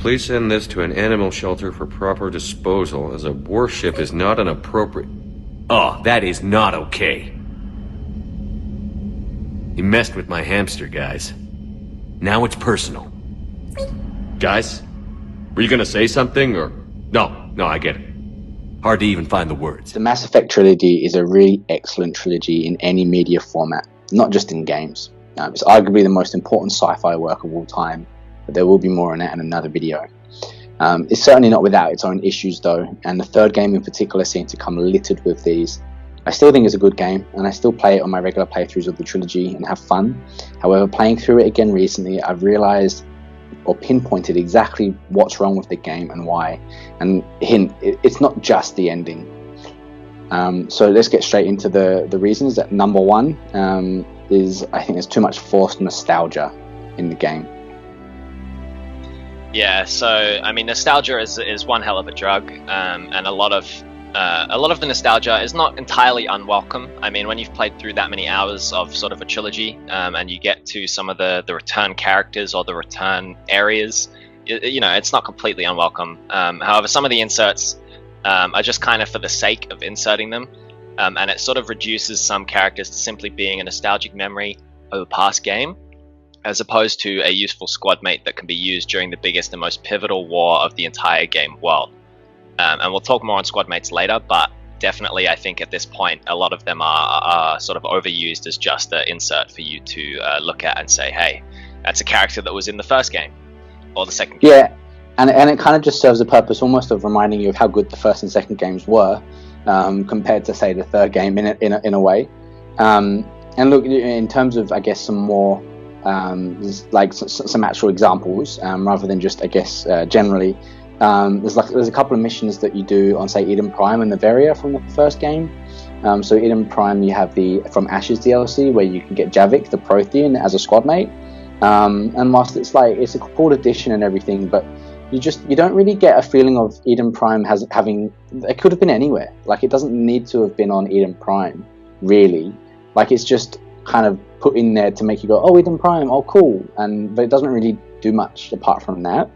Please send this to an animal shelter for proper disposal, as a warship is not an appropriate... Oh, that is not okay. You messed with my hamster, guys. Now it's personal. Guys? Were you gonna say something, or... No, I get it. Hard to even find the words. The Mass Effect trilogy is a really excellent trilogy in any media format, not just in games. It's arguably the most important sci-fi work of all time, but there will be more on that in another video. It's certainly not without its own issues though, and the third game in particular seems to come littered with these. I still think it's a good game, and I still play it on my regular playthroughs of the trilogy and have fun. However, playing through it again recently, I've realised or pinpointed exactly what's wrong with the game and why. And hint, it's not just the ending. So let's get straight into the reasons. That number one is, I think there's too much forced nostalgia in the game. Yeah, so I mean, nostalgia is one hell of a drug, and a lot of the nostalgia is not entirely unwelcome. I mean, when you've played through that many hours of sort of a trilogy, and you get to some of the return characters or the return areas, it's not completely unwelcome. However, some of the inserts are just kind of for the sake of inserting them, and it sort of reduces some characters to simply being a nostalgic memory of a past game, as opposed to a useful squadmate that can be used during the biggest and most pivotal war of the entire game world. And we'll talk more on squadmates later, but definitely I think at this point a lot of them are sort of overused as just an insert for you to look at and say, hey, that's a character that was in the first game or the second game. Yeah, and it kind of just serves the purpose almost of reminding you of how good the first and second games were, compared to, say, the third game in a way. And look, in terms of, I guess, some more like some actual examples, rather than just, I guess, generally, there's a couple of missions that you do on, say, Eden Prime and Noveria from the first game. So Eden Prime, you have the From Ashes DLC where you can get Javik the Prothean as a squadmate, and whilst it's a cool addition and everything, but you don't really get a feeling of Eden Prime having, it could have been anywhere. Like, it doesn't need to have been on Eden Prime, really. Like, it's just kind of put in there to make you go, oh, Eden Prime, oh, cool, but it doesn't really do much apart from that.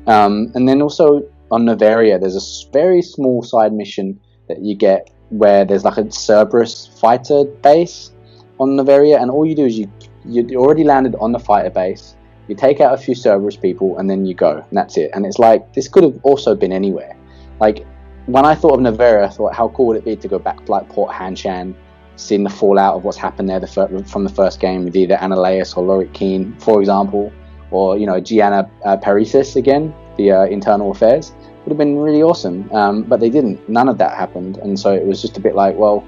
And then also on Noveria, there's a very small side mission that you get where there's like a Cerberus fighter base on Noveria, and all you do is you already landed on the fighter base, you take out a few Cerberus people, and then you go, and that's it. And it's like, this could have also been anywhere. Like, when I thought of Noveria, I thought, how cool would it be to go back to like Port Hanshan, seeing the fallout of what's happened there from the first game with either Ananias or Lorik Keen, for example, or Gianna Perisis again, the internal affairs. Would have been really awesome, but they didn't. None of that happened, and so it was just a bit like, well,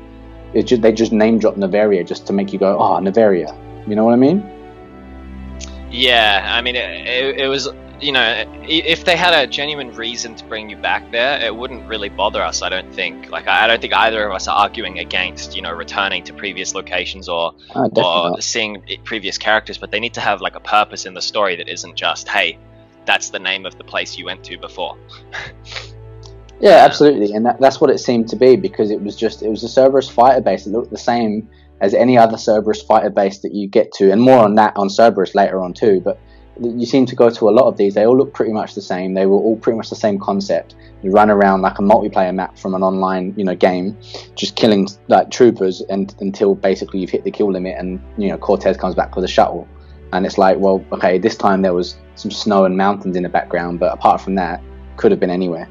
they just name dropped Noveria just to make you go, oh, Noveria. You know what I mean? Yeah, I mean, it was, if they had a genuine reason to bring you back there, it wouldn't really bother us, I don't think. Like, I don't think either of us are arguing against, returning to previous locations or seeing previous characters, but they need to have, like, a purpose in the story that isn't just, hey, that's the name of the place you went to before. Yeah, absolutely, and that's what it seemed to be, because it was a Cerberus fighter base. It looked the same as any other Cerberus fighter base that you get to, and more on that on Cerberus later on too, but you seem to go to a lot of these. They all look pretty much the same. They were all pretty much the same concept. You run around like a multiplayer map from an online game, just killing like troopers until basically you've hit the kill limit, and Cortez comes back with a shuttle, and it's like, well, okay, this time there was some snow and mountains in the background, but apart from that, could have been anywhere.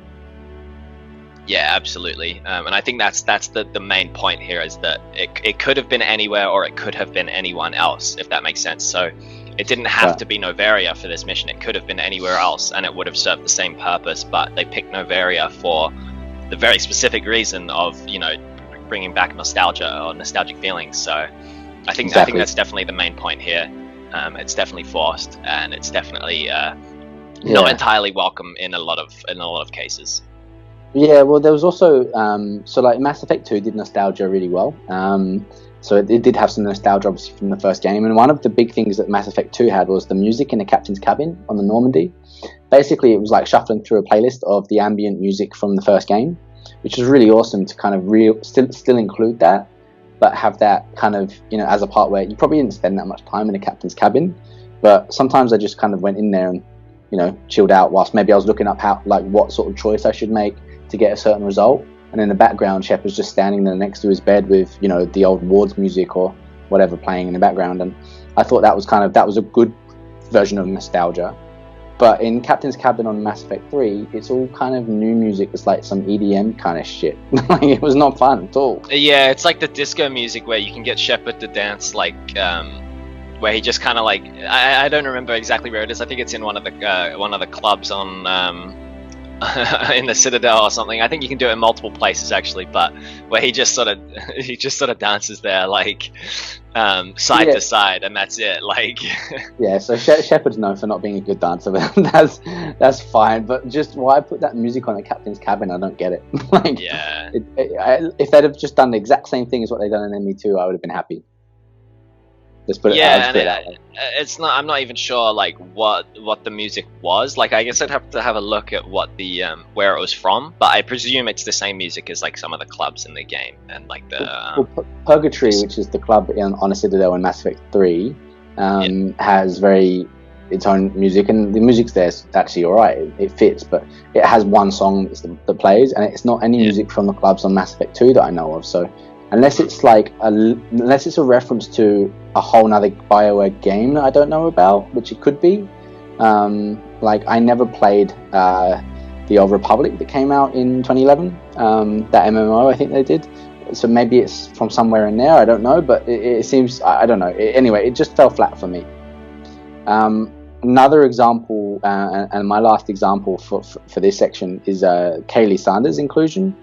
Yeah, absolutely, and I think that's the main point here, is that it could have been anywhere, or it could have been anyone else, if that makes sense. So it didn't have to be Noveria for this mission. It could have been anywhere else, and it would have served the same purpose, but they picked Noveria for the very specific reason of bringing back nostalgia or nostalgic feelings. So I think that's definitely the main point here. It's definitely forced, and it's definitely not entirely welcome in a lot of cases. Yeah, well, there was also so like Mass Effect 2 did nostalgia really well. So it did have some nostalgia, obviously, from the first game. And one of the big things that Mass Effect 2 had was the music in the captain's cabin on the Normandy. Basically, it was like shuffling through a playlist of the ambient music from the first game, which was really awesome to kind of still include that, but have that kind of, as a part where you probably didn't spend that much time in the captain's cabin. But sometimes I just kind of went in there and chilled out whilst maybe I was looking up what sort of choice I should make to get a certain result. And in the background, Shep was just standing there next to his bed with, the old Wards music or whatever playing in the background. And I thought that was a good version of nostalgia. But in Captain's Cabin on Mass Effect 3, it's all kind of new music. It's like some EDM kind of shit. Like, it was not fun at all. Yeah, it's like the disco music where you can get Shepard to dance where he just kind of like, I don't remember exactly where it is. I think it's in one of the clubs on in the Citadel or something. I think you can do it in multiple places actually, but where he just sort of dances there like side to side, and that's it. Like yeah, so Shepard's known for not being a good dancer, but that's fine. But just why put that music on at Captain's Cabin? I don't get it. Like, yeah, if they'd have just done the exact same thing as what they've done in ME2, I would have been happy. Let's put it that way. It's not. I'm not even sure like what the music was. Like, I guess I'd have to have a look at what the where it was from. But I presume it's the same music as like some of the clubs in the game and like the. Purgatory, which is the club on a Citadel in Mass Effect 3, has its own music, and the music's there actually alright. It fits, but it has one song that plays, and it's not any music from the clubs on Mass Effect 2 that I know of. So. Unless it's a reference to a whole nother BioWare game that I don't know about, which it could be. Like, I never played the Old Republic that came out in 2011. That MMO I think they did. So maybe it's from somewhere in there. I don't know, but it seems, I don't know. Anyway, it just fell flat for me. Another example, and my last example for this section is Kaylee Sanders' inclusion,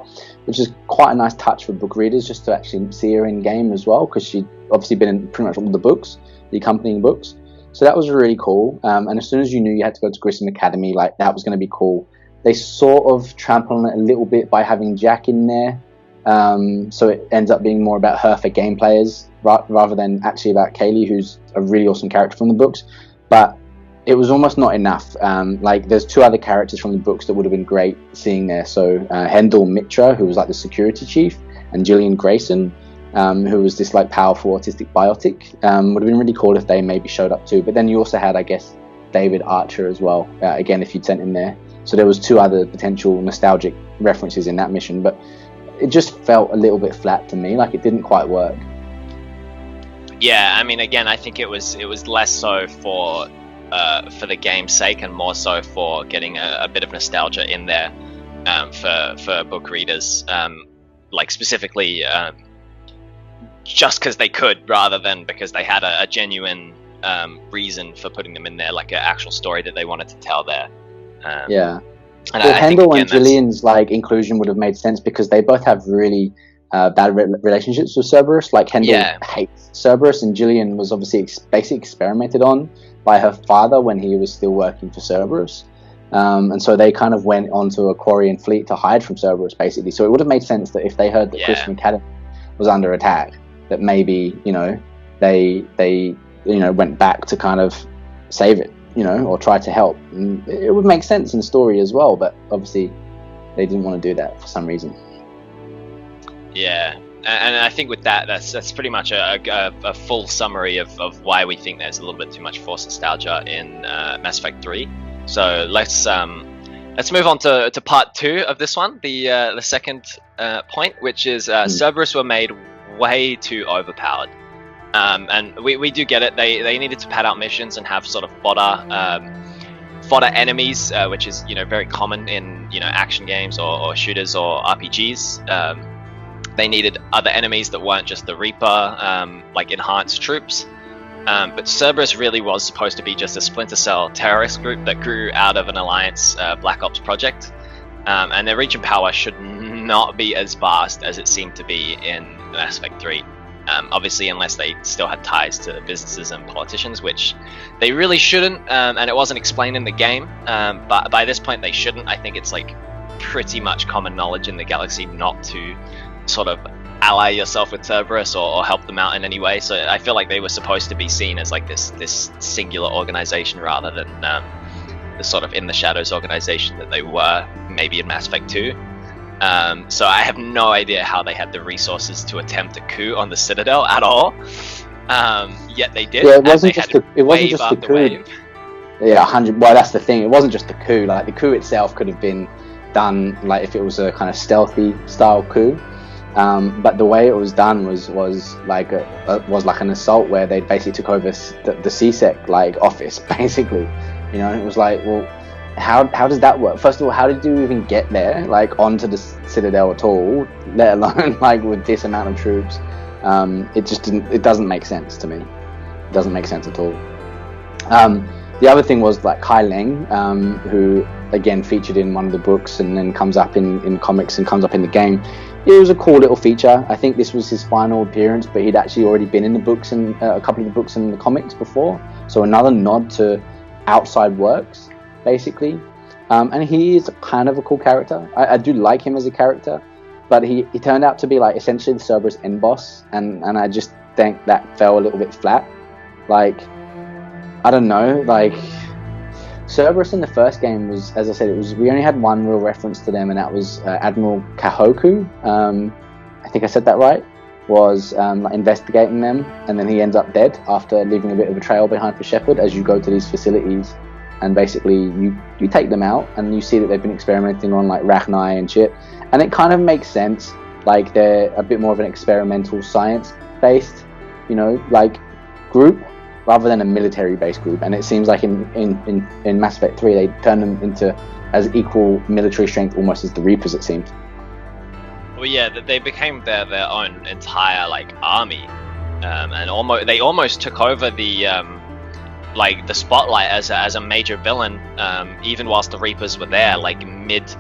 which is quite a nice touch for book readers just to actually see her in game as well, because she'd obviously been in pretty much all the books, the accompanying books. So that was really cool. And as soon as you knew you had to go to Grissom Academy, like, that was going to be cool. They sort of trample on it a little bit by having Jack in there. So it ends up being more about her for game players rather than actually about Kaylee, who's a really awesome character from the books. But it was almost not enough. Like, there's two other characters from the books that would have been great seeing there. So Hendel Mitra, who was like the security chief, and Gillian Grayson, who was this like powerful autistic biotic. Would have been really cool if they maybe showed up too. But then you also had, I guess, David Archer as well. Again, if you'd sent him there. So there was two other potential nostalgic references in that mission, but it just felt a little bit flat to me. Like, it didn't quite work. Yeah, I mean, again, I think it was less so for the game's sake and more so for getting a bit of nostalgia in there for book readers, like specifically just because they could rather than because they had a genuine reason for putting them in there, like an actual story that they wanted to tell there. Yeah. And well, Hendel and Gillian's like inclusion would have made sense because they both have really bad relationships with Cerberus. Like, Hendel hates Cerberus, and Gillian was obviously basically experimented on by her father when he was still working for Cerberus. And so they kind of went onto a Quarian fleet to hide from Cerberus, basically. So it would have made sense that if they heard that Grissom Academy was under attack, that maybe, they went back to kind of save it, or try to help. And it would make sense in the story as well, but obviously they didn't want to do that for some reason. Yeah. And I think with that's pretty much a full summary of why we think there's a little bit too much forced nostalgia in Mass Effect 3. So let's move on to part 2 of this one, the second point, which is Cerberus were made way too overpowered. And we do get it. They needed to pad out missions and have sort of fodder enemies, which is very common in action games or shooters or RPGs. They needed other enemies that weren't just the Reaper, like enhanced troops. But Cerberus really was supposed to be just a Splinter Cell terrorist group that grew out of an Alliance Black Ops project. And their reach and power should not be as vast as it seemed to be in Mass Effect 3. Obviously, unless they still had ties to businesses and politicians, which they really shouldn't, and it wasn't explained in the game. But by this point, they shouldn't. I think it's like pretty much common knowledge in the galaxy not to sort of ally yourself with Cerberus or help them out in any way. So I feel like they were supposed to be seen as like this singular organization rather than the sort of in the shadows organization that they were maybe in Mass Effect 2. So I have no idea how they had the resources to attempt a coup on the Citadel at all. Yet they did. Yeah, it wasn't just the coup. Yeah, 100. Well, that's the thing. It wasn't just the coup. Like the coup itself could have been done like if it was a kind of stealthy style coup. But the way it was done was like an assault where they basically took over the CSEC like office basically. You know, it was like, well, how does that work? First of all, how did you even get there, like onto the Citadel at all? Let alone like with this amount of troops. It just didn't. It doesn't make sense to me. It doesn't make sense at all. The other thing was like Kai Leng, who again featured in one of the books and then comes up in comics and comes up in the game. It was a cool little feature. I think this was his final appearance, but he'd actually already been in the books and a couple of the books and the comics before. So another nod to outside works, basically. And he is kind of a cool character. I do like him as a character, but he turned out to be like essentially the Cerberus end boss, and I just think that fell a little bit flat. Like, I don't know, like Cerberus in the first game was, as I said, we only had one real reference to them, and that was Admiral Kahoku. I think I said that right. Was investigating them, and then he ends up dead after leaving a bit of a trail behind for Shepard. As you go to these facilities, and basically you take them out, and you see that they've been experimenting on like Rachni and shit, and it kind of makes sense. Like they're a bit more of an experimental science-based, you know, like group, rather than a military-based group. And it seems like in Mass Effect 3, they turn them into as equal military strength almost as the Reapers, it seems. Well, yeah, they became their own entire like army, and they almost took over the like the spotlight as a major villain, even whilst the Reapers were there, like mid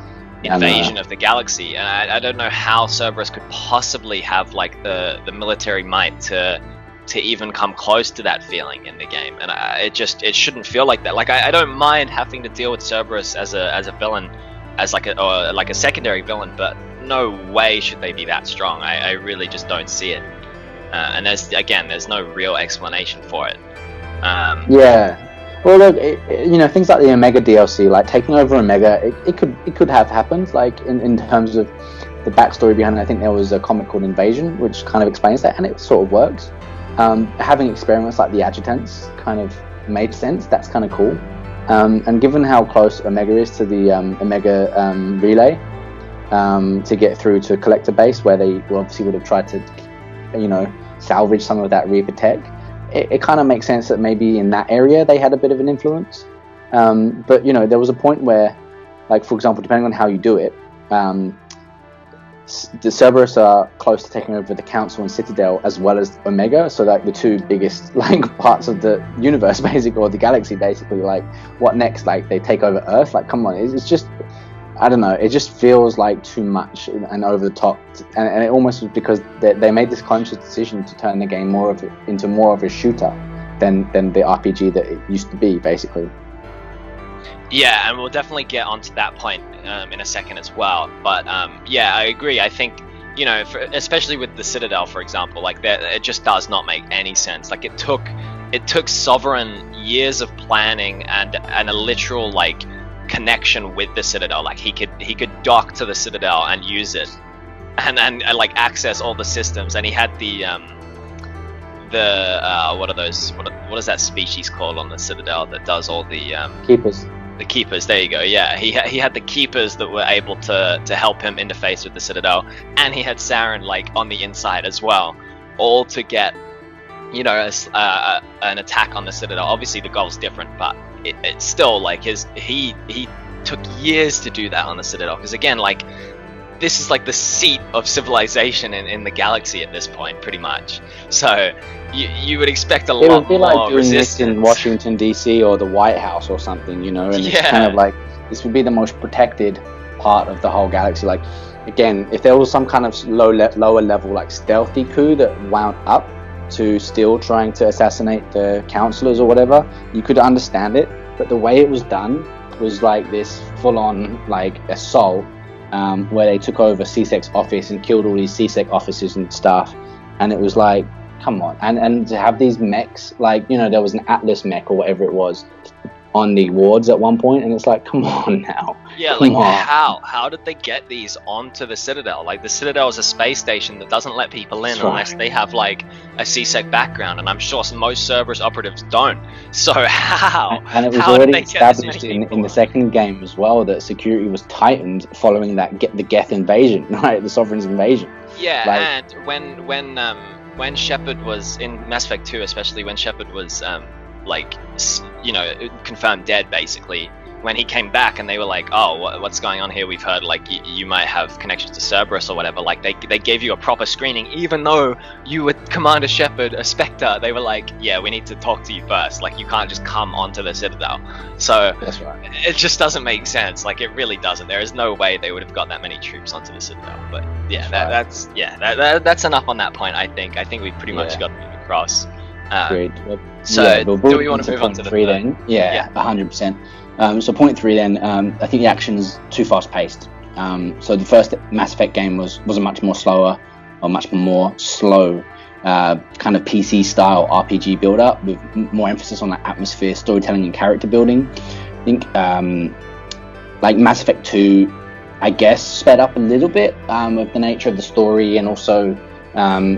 invasion of the galaxy. And I don't know how Cerberus could possibly have like the military might to even come close to that feeling in the game, and it shouldn't feel like that. Like I don't mind having to deal with Cerberus as a villain, as like a secondary villain, but no way should they be that strong. I really just don't see it, and there's no real explanation for it. Yeah. Well, look, you know, things like the Omega DLC, like taking over Omega, it could have happened, like in terms of the backstory behind it. I think there was a comic called Invasion, which kind of explains that, and it sort of works. Having experiments like the adjutants kind of made sense. That's kind of cool. And given how close Omega is to the Omega relay, to get through to Collector Base, where they obviously would have tried to, you know, salvage some of that Reaper tech, it kind of makes sense that maybe in that area they had a bit of an influence. But, you know, there was a point where, like, for example, depending on how you do it, the Cerberus are close to taking over the Council and Citadel as well as Omega, so like the two biggest like parts of the universe basically, or the galaxy basically. Like, what next? Like, they take over Earth? Like, come on, it's just, I don't know, it just feels like too much and over the top, and it almost was because they made this conscious decision to turn the game into more of a shooter than the RPG that it used to be, basically. Yeah, and we'll definitely get onto that point in a second as well. But yeah, I agree. I think, you know, especially with the Citadel, for example, like it just does not make any sense. Like it took Sovereign years of planning and a literal like connection with the Citadel. Like he could dock to the Citadel and use it, and like access all the systems. And he had the what are those? What is that species called on the Citadel that does all the Keepers? The Keepers, there you go. Yeah, he had the Keepers that were able to help him interface with the Citadel, and he had Saren like on the inside as well, all to get, you know, an attack on the Citadel. Obviously the goal's different, but it's still like he took years to do that on the Citadel, because again, like, this is like the seat of civilization in the galaxy at this point, pretty much. So you would expect a lot more resistance. It would be like doing this in Washington DC or the White House or something, you know. And it's kind of like, this would be the most protected part of the whole galaxy. Like, again, if there was some kind of lower level like stealthy coup that wound up to still trying to assassinate the counselors or whatever, you could understand it. But the way it was done was like this full-on like assault, where they took over CSEC's office and killed all these CSEC officers and stuff, and it was like, come on. And to have these mechs, like, you know, there was an Atlas mech or whatever it was on the wards at one point, and it's like, come on now, Yeah, Come like on. how did they get these onto the Citadel? Like the Citadel is a space station that doesn't let people in That's right. unless they have like a CSEC background, and I'm sure most Cerberus operatives don't. So how? And it was How did already they get this established many in the people? second game as well that security was tightened following the Geth invasion, right? The Sovereign's invasion. Yeah, Like- and when Shepard was in Mass Effect 2, especially when Shepard was confirmed dead, basically. When he came back and they were like, oh, what's going on here? We've heard like you might have connections to Cerberus or whatever. Like they gave you a proper screening, even though you were Commander Shepard, a Spectre. They were like, yeah, we need to talk to you first. Like you can't just come onto the Citadel. So That's right. it just doesn't make sense. Like it really doesn't. There is no way they would have got that many troops onto the Citadel. But yeah, that's enough on that point. I think we pretty much Yeah. got them across. Great. So we'll do move we want to move on point to the 3 third? then? Yeah, 100%. So point 3 then, I think the action's too fast paced. So the first Mass Effect game was a much more slower, or much more slow, kind of PC style RPG build up with more emphasis on like atmosphere, storytelling, and character building. I think like Mass Effect 2, I guess, sped up a little bit of the nature of the story, and also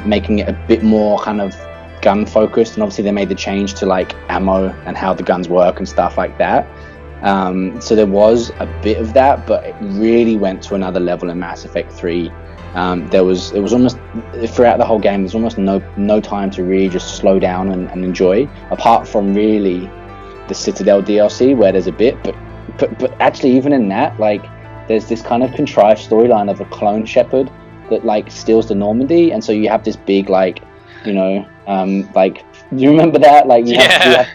making it a bit more kind of gun focused. And obviously they made the change to like ammo and how the guns work and stuff like that. So there was a bit of that, but it really went to another level in Mass Effect 3. It was almost throughout the whole game. There's almost no time to really just slow down and enjoy, apart from really the Citadel DLC where there's a bit. But actually, even in that, like there's this kind of contrived storyline of a clone Shepard that like steals the Normandy, and so you have this big like, like. Do you remember that? Like, you have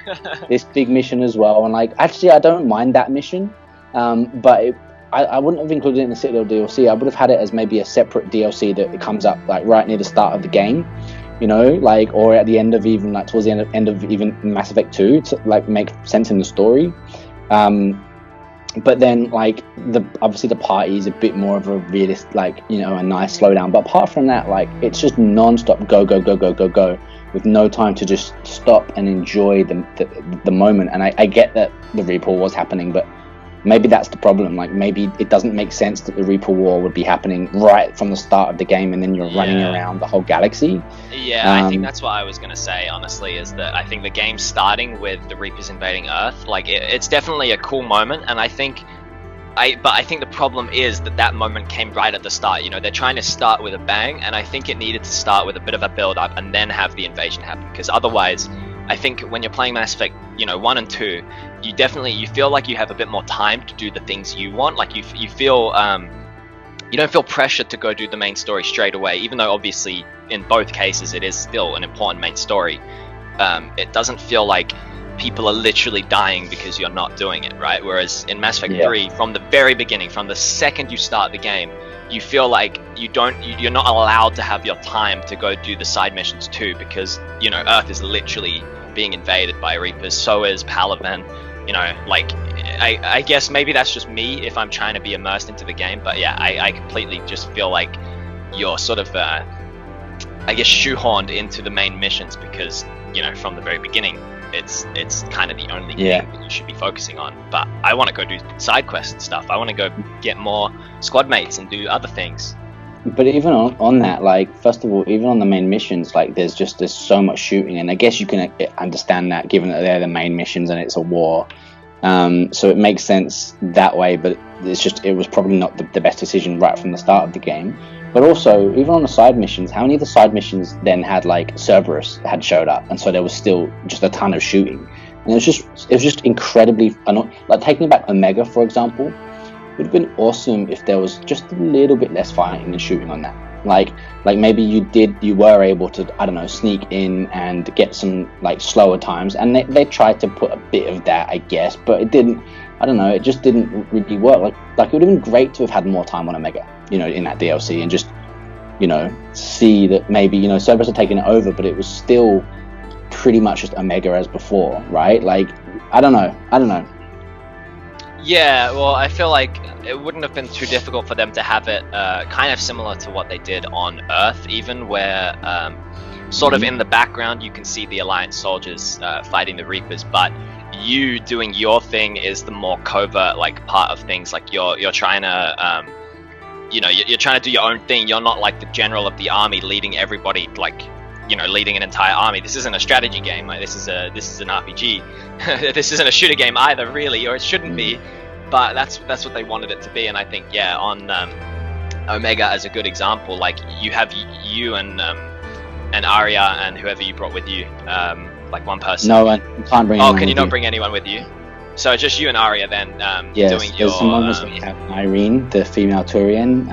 this big mission as well, and like, actually, I don't mind that mission, but I wouldn't have included it in the Citadel DLC. I would have had it as maybe a separate DLC that it comes up like right near the start of the game, like, or at the end of even like towards the end of even Mass Effect 2 to like make sense in the story. But then like obviously the party is a bit more of a realist, like, a nice slowdown. But apart from that, like, it's just non-stop go with no time to just stop and enjoy the moment. And I get that the Reaper War was happening, but maybe that's the problem. Like, maybe it doesn't make sense that the Reaper War would be happening right from the start of the game, and then you're running around the whole galaxy. Yeah, I think that's what I was going to say, honestly, is that I think the game starting with the Reapers invading Earth, like, it's definitely a cool moment, and I think the problem is that moment came right at the start. They're trying to start with a bang, and I think it needed to start with a bit of a build-up and then have the invasion happen, because otherwise, I think when you're playing Mass Effect, 1 and 2, you feel like you have a bit more time to do the things you want. Like, you feel, you don't feel pressure to go do the main story straight away, even though obviously in both cases it is still an important main story. It doesn't feel like people are literally dying because you're not doing it, right? Whereas in Mass Effect 3, from the very beginning, from the second you start the game, you feel like you're not allowed to have your time to go do the side missions too, because Earth is literally being invaded by Reapers. So is Palaven. Like, I guess maybe that's just me if I'm trying to be immersed into the game, but yeah, I completely just feel like you're sort of shoehorned into the main missions, because from the very beginning it's kind of the only thing that you should be focusing on. But I want to go do side quests and stuff. I want to go get more squad mates and do other things. But even on that, like, first of all, even on the main missions, like, there's so much shooting, and I guess you can understand that given that they're the main missions and it's a war. So it makes sense that way, but it was probably not the best decision right from the start of the game. But also, even on the side missions, how many of the side missions then had like Cerberus had showed up, and so there was still just a ton of shooting, and it was just incredibly like, taking back Omega, for example. It would have been awesome if there was just a little bit less fighting and shooting on that. Like maybe you were able to, I don't know, sneak in and get some like slower times, and they tried to put a bit of that, I guess, but it didn't. I don't know, it just didn't really work. Like it would have been great to have had more time on Omega, in that DLC, and just, see that maybe, Cerberus had taken it over, but it was still pretty much just Omega as before, right? Like, I don't know. Yeah, well, I feel like it wouldn't have been too difficult for them to have it kind of similar to what they did on Earth, even, where sort of in the background you can see the Alliance soldiers fighting the Reapers, but you doing your thing is the more covert like part of things. Like you're trying to you're trying to do your own thing. You're not like the general of the army leading everybody, like leading an entire army. This isn't a strategy game. Like this is an RPG. This isn't a shooter game either, really, or it shouldn't be. But that's what they wanted it to be. And I think on Omega as a good example, like you have you and Arya and whoever you brought with you, like one person. No, I can't bring. Oh, can you not bring anyone with you? So just you and Arya then doing your. There's some moments that we have Irene, the female Turian.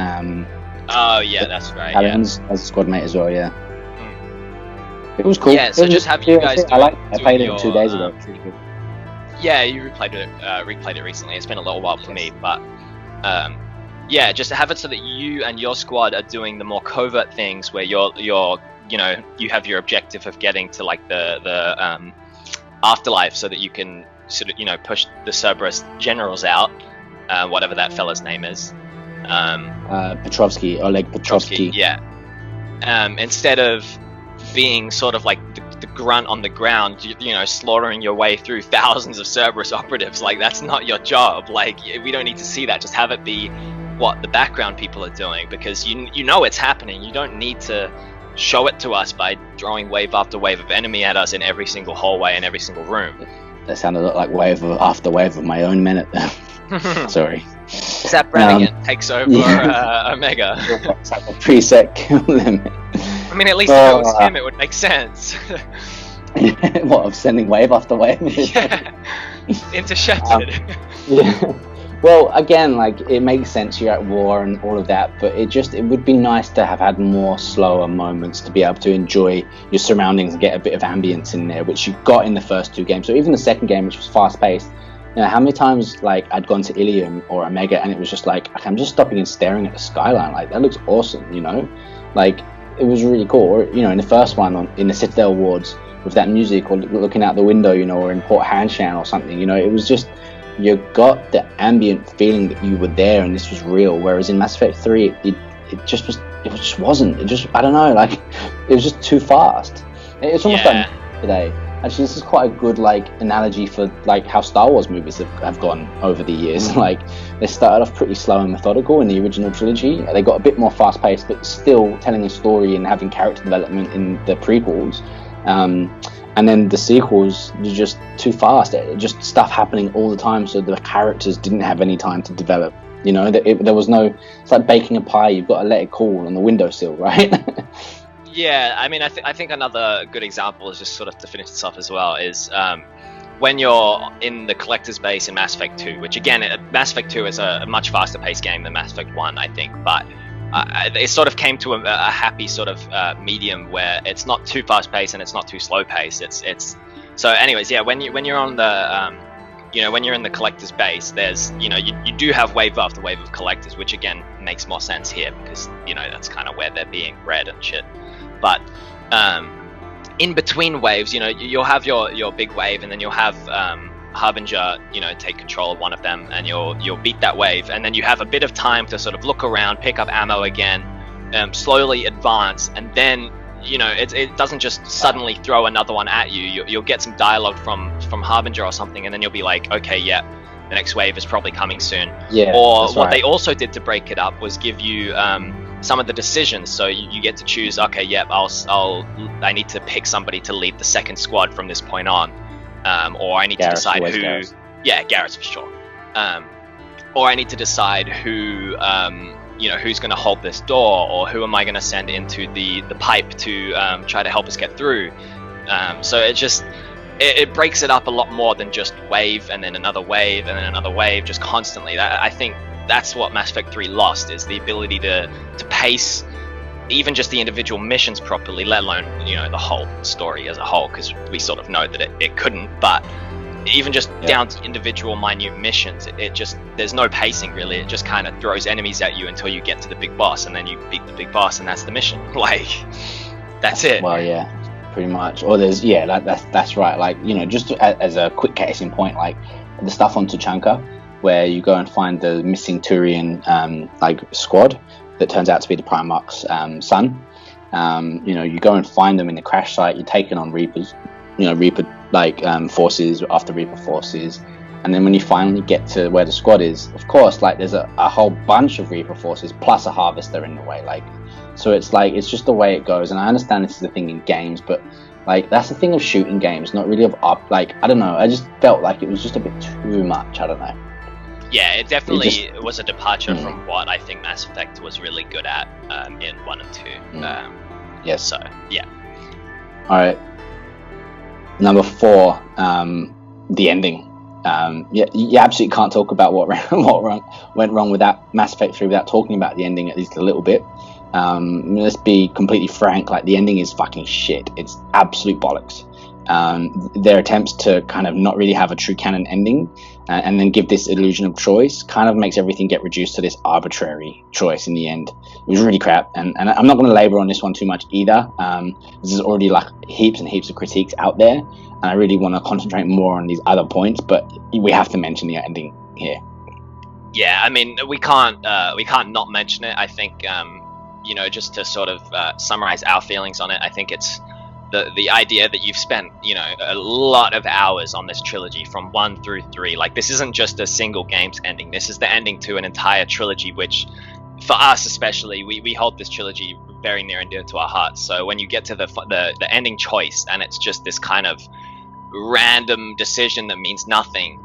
Oh yeah, that's right. As a squad mate as well. Yeah. It was cool. Yeah, so just have you guys. I played it 2 days ago. It's really good. Yeah, you replayed it recently. It's been a little while for me, but just to have it so that you and your squad are doing the more covert things, where you have your objective of getting to like the afterlife, so that you can sort of push the Cerberus generals out, whatever that fella's name is. Oleg Petrovsky. Yeah. Instead of being sort of like the grunt on the ground, slaughtering your way through thousands of Cerberus operatives, like that's not your job. Like we don't need to see that. Just have it be what the background people are doing, because you know it's happening. You don't need to show it to us by throwing wave after wave of enemy at us in every single hallway and every single room. That sounded like wave after wave of my own men. Sorry. Except Brannigan takes over Omega. It's like a preset kill limit. I mean, at least if it was him, it would make sense. What, of sending wave after wave? Yeah. Into Shepard. Yeah. Well, again, like, it makes sense, you're at war and all of that, but it would be nice to have had more slower moments to be able to enjoy your surroundings and get a bit of ambience in there, which you got in the first 2 games. So even the second game, which was fast-paced, how many times, like, I'd gone to Ilium or Omega and it was just like, I'm just stopping and staring at the skyline, like, that looks awesome, Like, it was really cool. Or, in the first one, in the Citadel wards, with that music, or looking out the window, or in Port Hanshan or something, it was just, you got the ambient feeling that you were there and this was real. Whereas in Mass Effect 3, it just wasn't. I don't know, like, it was just too fast. It's almost like today. Actually, this is quite a good, like, analogy for, like, how Star Wars movies have gone over the years. Like, they started off pretty slow and methodical in the original trilogy. They got a bit more fast-paced, but still telling a story and having character development in the prequels. And then the sequels were just too fast. Just stuff happening all the time, so the characters didn't have any time to develop. There was no... It's like baking a pie. You've got to let it cool on the windowsill, right? Yeah, I mean, I think another good example is just sort of to finish this off as well is when you're in the collector's base in Mass Effect 2, which again, Mass Effect 2 is a much faster paced game than Mass Effect 1, I think, but it sort of came to a happy sort of medium where it's not too fast paced and it's not too slow paced. It's so anyways, yeah, when you're on the when you're in the collector's base, there's you do have wave after wave of collectors, which again makes more sense here because that's kind of where they're being bred and shit. But in between waves, you'll have your big wave, and then you'll have Harbinger, take control of one of them, and you'll beat that wave, and then you have a bit of time to sort of look around, pick up ammo again, slowly advance, and then it doesn't just suddenly throw another one at you. You'll get some dialogue from Harbinger or something, and then you'll be like, okay, yeah, the next wave is probably coming soon. Yeah. Or what they also did to break it up was give you some of the decisions, so you get to choose. Okay, yep, I need to pick somebody to lead the second squad from this point on, or I need to decide who. Garrus. Yeah, Garrus for sure. Or I need to decide who, who's going to hold this door, or who am I going to send into the pipe to try to help us get through. So it breaks it up a lot more than just wave and then another wave and then another wave, just constantly. I think that's what Mass Effect 3 lost, is the ability to pace even just the individual missions properly, let alone the whole story as a whole, because we sort of know that it couldn't. But even just down to individual minute missions, there's no pacing really. It just kind of throws enemies at you until you get to the big boss, and then you beat the big boss, and that's the mission. Like, that's it. Well, yeah, pretty much. Or there's that's right. Like, just as a quick case in point, like the stuff on Tuchanka, where you go and find the missing Turian squad that turns out to be the Primarch's son. You go and find them in the crash site. You're taking on Reapers. Reaper like forces after Reaper forces, and then when you finally get to where the squad is, of course, like there's a whole bunch of Reaper forces plus a harvester in the way, like, so it's like it's just the way it goes. And I understand this is the thing in games, but like that's the thing of shooting games, not really of up. Like I don't know, I just felt like it was just a bit too much. I don't know. Yeah, it definitely was a departure from what I think Mass Effect was really good at in 1 and 2. Yes. So, yeah. Alright. Number 4, the ending. You absolutely can't talk about what went wrong with that Mass Effect 3 without talking about the ending at least a little bit. Let's be completely frank, like the ending is fucking shit. It's absolute bollocks. Their attempts to kind of not really have a true canon ending and then give this illusion of choice kind of makes everything get reduced to this arbitrary choice in the end. It was really crap, and I'm not going to labor on this one too much either. There's already like heaps and heaps of critiques out there, and I really want to concentrate more on these other points, but we have to mention the ending here. Yeah, I mean, we can't not mention it. I think, just to sort of summarize our feelings on it, I think it's the idea that you've spent, a lot of hours on this trilogy from 1 through 3. Like, this isn't just a single game's ending. This is the ending to an entire trilogy, which, for us especially, we hold this trilogy very near and dear to our hearts. So when you get to the ending choice, and it's just this kind of random decision that means nothing,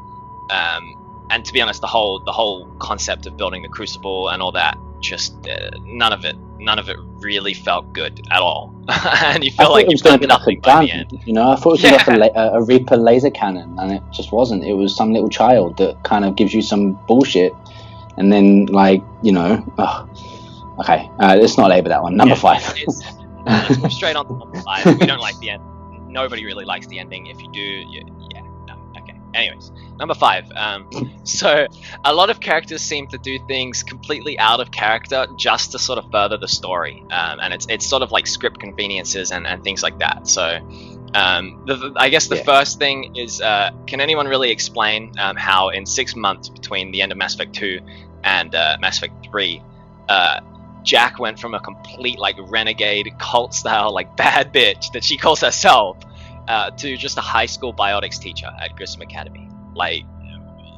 and to be honest, the whole concept of building the Crucible and all that, just none of it really felt good at all. And you feel like you've done nothing by the end. I thought it was like a Reaper laser cannon, and it just wasn't. It was some little child that kind of gives you some bullshit, and then like okay, let's not labor that one. Number 5. Let's go straight on to number 5. We don't like the end. Nobody really likes the ending. If you do, okay. Anyways, number 5. So a lot of characters seem to do things completely out of character just to sort of further the story, and it's sort of like script conveniences and things like that. So I guess the first thing is, can anyone really explain how in 6 months between the end of Mass Effect 2 and Mass Effect 3, Jack went from a complete like renegade cult style like bad bitch that she calls herself to just a high school biotics teacher at Grissom Academy? Like,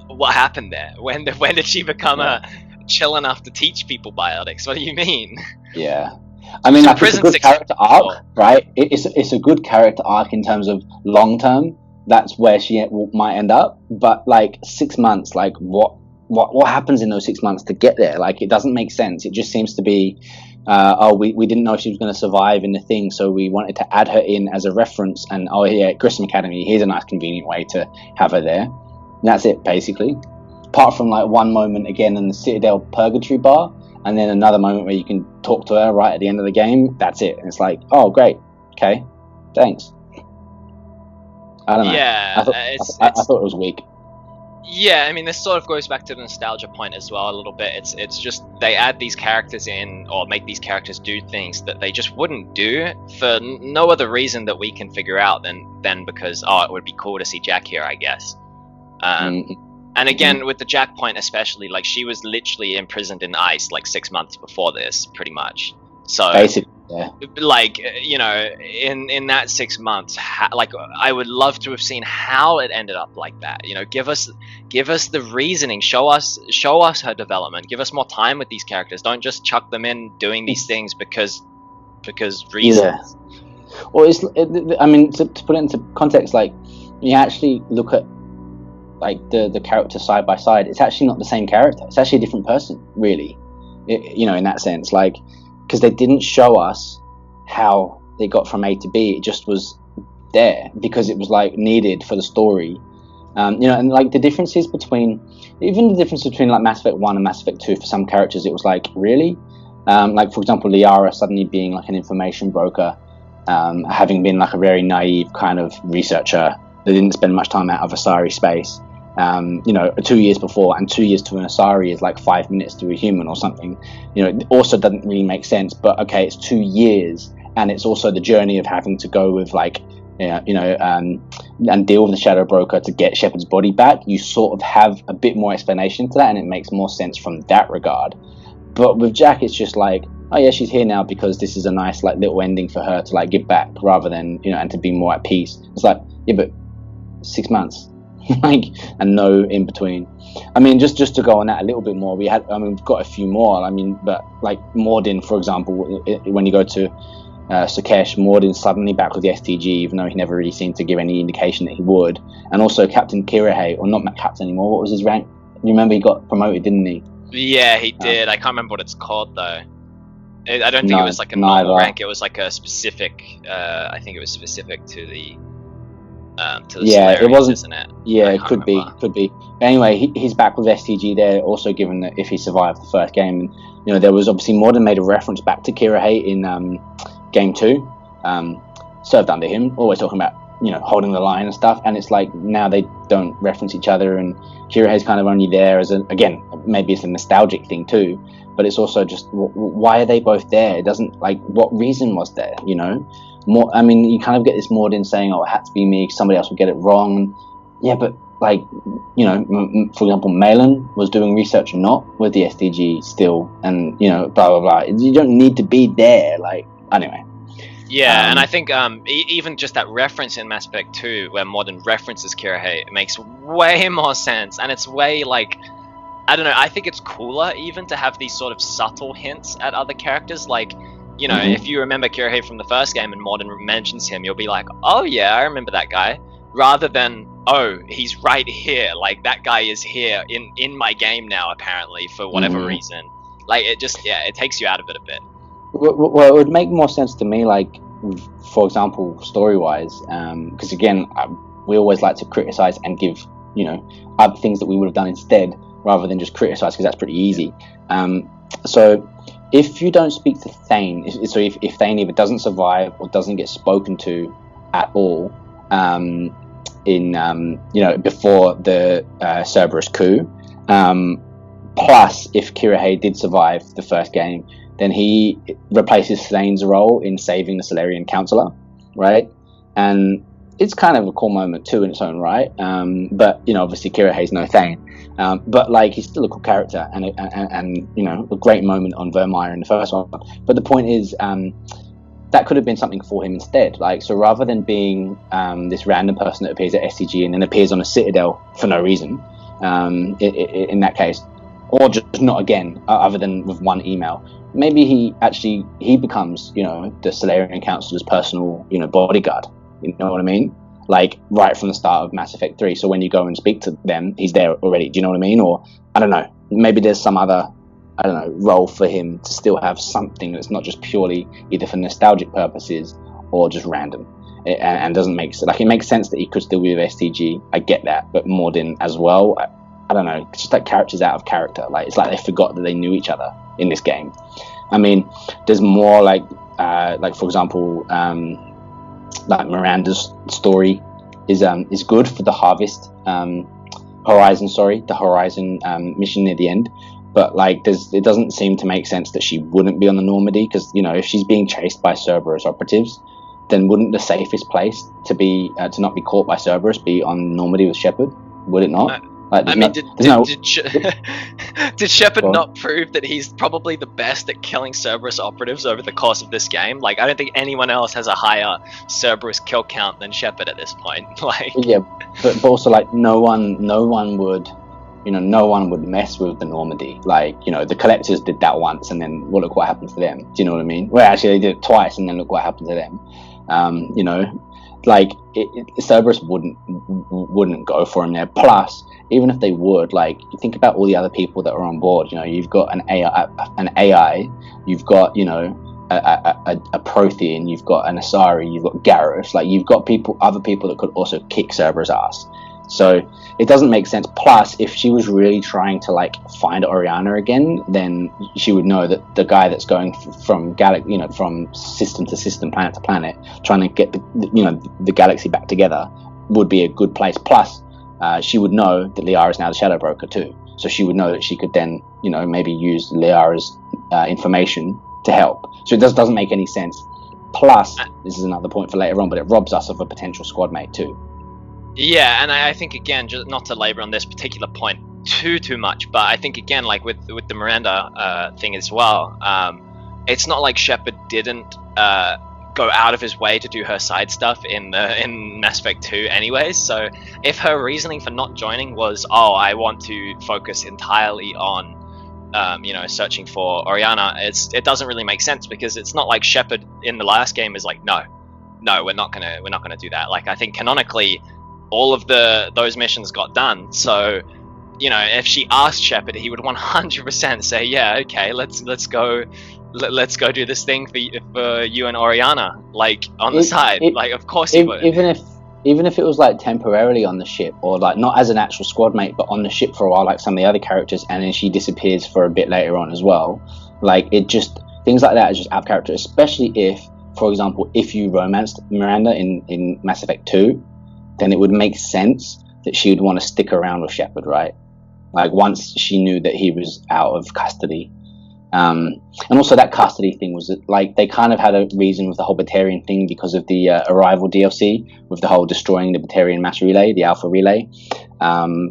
what happened there? When did she become a chill enough to teach people biotics? What do you mean? Yeah, I mean, like, it's a good character arc, right? It's a good character arc in terms of long term. That's where she might end up. But like 6 months, like what happens in those 6 months to get there? Like, it doesn't make sense. It just seems to be, we didn't know she was going to survive in the thing, so we wanted to add her in as a reference. And Grissom Academy, here's a nice convenient way to have her there. And that's it, basically. Apart from like one moment again in the Citadel Purgatory Bar, and then another moment where you can talk to her right at the end of the game. That's it. And it's like, oh, great. Okay, thanks. I don't know. Yeah, I thought it was weak. Yeah, I mean, this sort of goes back to the nostalgia point as well a little bit. It's just they add these characters in, or make these characters do things that they just wouldn't do for no other reason that we can figure out than because, it would be cool to see Jack here, I guess. And again, with the Jack point especially, like, she was literally imprisoned in ice like 6 months before this, pretty much. So basically, yeah. Like, in that 6 months, like, I would love to have seen how it ended up like that. Give us the reasoning, show us her development, give us more time with these characters. Don't just chuck them in doing these things because reasons. Yeah. Well, I mean, to put it into context, like, you actually look at like the character side by side, it's actually not the same character. It's actually a different person, really. In that sense, like, because they didn't show us how they got from A to B. It just was there because it was like needed for the story. And like the difference between like Mass Effect 1 and Mass Effect 2 for some characters, it was like, really? Like, for example, Liara suddenly being like an information broker, having been like a very naive kind of researcher that didn't spend much time out of Asari space. 2 years before, and 2 years to an Asari is like 5 minutes to a human or something. It also doesn't really make sense, but okay, it's 2 years, and it's also the journey of having to go with like, and deal with the Shadow Broker to get Shepard's body back. You sort of have a bit more explanation to that, and it makes more sense from that regard. But with Jack, it's just like, oh yeah, she's here now because this is a nice like little ending for her to like give back, rather than and to be more at peace. It's like, yeah, but 6 months, like, and no in between. I mean, just to go on that a little bit more, we've got a few more. I mean, but like Mordin, for example, when you go to Sukesh, Mordin's suddenly back with the STG, even though he never really seemed to give any indication that he would. And also Captain Kirihei, or not Captain anymore, what was his rank? You remember he got promoted, didn't he? Yeah, he did. I can't remember what it's called though. I don't think it was like a normal rank. It was like a specific. I think it was specific to the. Yeah, it wasn't. Isn't it? Yeah, it could be. Anyway, he's back with STG there. Also, given that if he survived the first game, and you know, there was obviously Mordin made a reference back to Kirihei in game 2, served under him, always talking about, you know, holding the line and stuff. And it's like now they don't reference each other, and Kirihei's kind of only there as again, maybe it's a nostalgic thing too, but it's also just why are they both there? It doesn't, like, what reason was there, you know? More, I mean, you kind of get this Mordin saying, "Oh, it had to be me, somebody else would get it wrong." Yeah, but like, you know, for example, Malin was doing research not with the SDG still, and you know, blah blah blah. You don't need to be there. Like, anyway. Yeah, and I think even just that reference in Mass Effect 2, where Mordin references Kirihei, it makes way more sense, and it's way like, I don't know. I think it's cooler even to have these sort of subtle hints at other characters, like. You know, if you remember Kirihei from the first game and Mordin mentions him, you'll be like, oh yeah, I remember that guy. Rather than, oh, he's right here. Like, that guy is here in my game now, apparently, for whatever reason. Like, it just, yeah, it takes you out of it a bit. Well, it would make more sense to me, like, for example, story-wise, because again, we always like to criticize and give, you know, other things that we would have done instead, rather than just criticize, because that's pretty easy. So if you don't speak to Thane, if Thane either doesn't survive or doesn't get spoken to at all, you know, before the Cerberus coup, plus if Kirihei did survive the first game, then he replaces Thane's role in saving the Solarian Counselor, right? And it's kind of a cool moment too in its own right. But you know, obviously Kirihei's no Thane. But like, he's still a cool character, and you know, a great moment on Vermeer in the first one. But the point is, that could have been something for him instead. Like, so rather than being this random person that appears at SCG and then appears on a Citadel for no reason, in that case, or just not again, other than with one email, maybe he becomes, you know, the Solarian Councilor's personal, you know, bodyguard. You know what I mean? Like, right from the start of Mass Effect 3. So when you go and speak to them, he's there already. Do you know what I mean? Or, I don't know, maybe there's some other, I don't know, role for him to still have something that's not just purely either for nostalgic purposes or just random. And doesn't make sense. Like, it makes sense that he could still be with STG. I get that. But Mordin as well, I don't know. It's just like characters out of character. Like, it's like they forgot that they knew each other in this game. I mean, there's more like for example, like Miranda's story is good for the Horizon mission near the end, but like it doesn't seem to make sense that she wouldn't be on the Normandy, because, you know, if she's being chased by Cerberus operatives, then wouldn't the safest place to be to not be caught by Cerberus be on Normandy with Shepard? Would it not? Like, I mean, did Shepard not prove that he's probably the best at killing Cerberus operatives over the course of this game? Like, I don't think anyone else has a higher Cerberus kill count than Shepard at this point. Like, yeah, but also, like, no one would, you know, no one would mess with the Normandy. Like, you know, the Collectors did that once, and then, well, look what happened to them. Do you know what I mean? Well, actually, they did it twice, and then look what happened to them. You know, like, Cerberus wouldn't go for him there. Plus, even if they would, like, you think about all the other people that are on board. You know, you've got an AI, you've got, you know, a Prothean, you've got an Asari, you've got Garrus. Like, you've got other people that could also kick Cerberus' ass. So it doesn't make sense. Plus, if she was really trying to, like, find Oriana again, then she would know that the guy that's going from from system to system, planet to planet, trying to get the galaxy back together, would be a good place. Plus, she would know that Liara is now the Shadow Broker too, so she would know that she could then, you know, maybe use Liara's information to help. So it doesn't make any sense. Plus, this is another point for later on, but it robs us of a potential squad mate too. Yeah, and I think, again, just not to labor on this particular point too much, but I think, again, like with the Miranda thing as well, it's not like Shepard didn't go out of his way to do her side stuff in Mass Effect 2 anyways. So if her reasoning for not joining was, oh, I want to focus entirely on searching for Oriana, it doesn't really make sense, because it's not like Shepard in the last game is like, no, we're not gonna do that. Like, I think canonically all of those missions got done. So, if she asked Shepard, he would 100% say, yeah, okay, let's go do this thing for you and Oriana, like on the side. Like, of course he would. Even if it was like temporarily on the ship, or like not as an actual squad mate, but on the ship for a while, like some of the other characters, and then she disappears for a bit later on as well. Like, it just, things like that is just out of character, especially if, for example, if you romanced Miranda in Mass Effect 2, then it would make sense that she would want to stick around with Shepard, right? Like, once she knew that he was out of custody. And also that custody thing was like, they kind of had a reason with the whole Batarian thing because of the Arrival DLC, with the whole destroying the Batarian mass relay, the Alpha relay.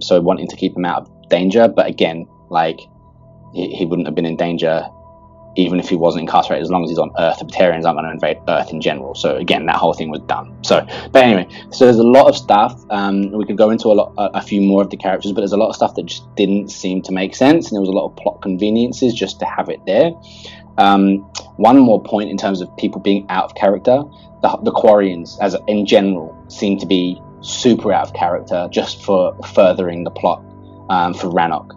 So wanting to keep him out of danger. But again, like, he wouldn't have been in danger even if he wasn't incarcerated, as long as he's on Earth. The Batarians aren't going to invade Earth in general. So again, that whole thing was done. So, but anyway, so there's a lot of stuff. We could go into a few more of the characters, but there's a lot of stuff that just didn't seem to make sense, and there was a lot of plot conveniences just to have it there. One more point in terms of people being out of character: the Quarians, as in general, seem to be super out of character just for furthering the plot for Rannoch.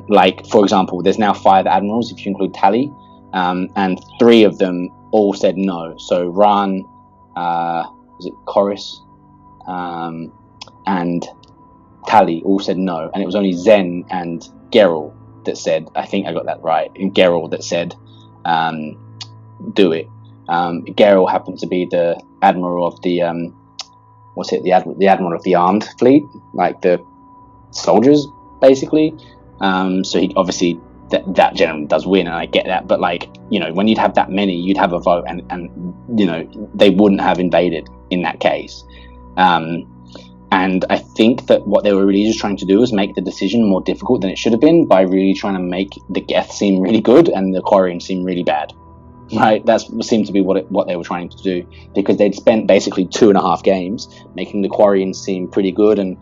Like, for example, there's now 5 admirals, if you include Tali, and 3 of them all said no. So Ran, was it Chorus, and Tali all said no, and it was only Zen and Geralt that said, I think I got that right, and Geralt that said, do it. Geralt happened to be the admiral of the, the admiral of the armed fleet, like the soldiers, basically. So he obviously that generally does win, and I get that, but like, when you'd have that many, you'd have a vote, and they wouldn't have invaded in that case. And I think that what they were really just trying to do was make the decision more difficult than it should have been, by really trying to make the Geth seem really good and the Quarians seem really bad. Right, that seemed to be what they were trying to do, because they'd spent basically 2.5 games making the Quarians seem pretty good and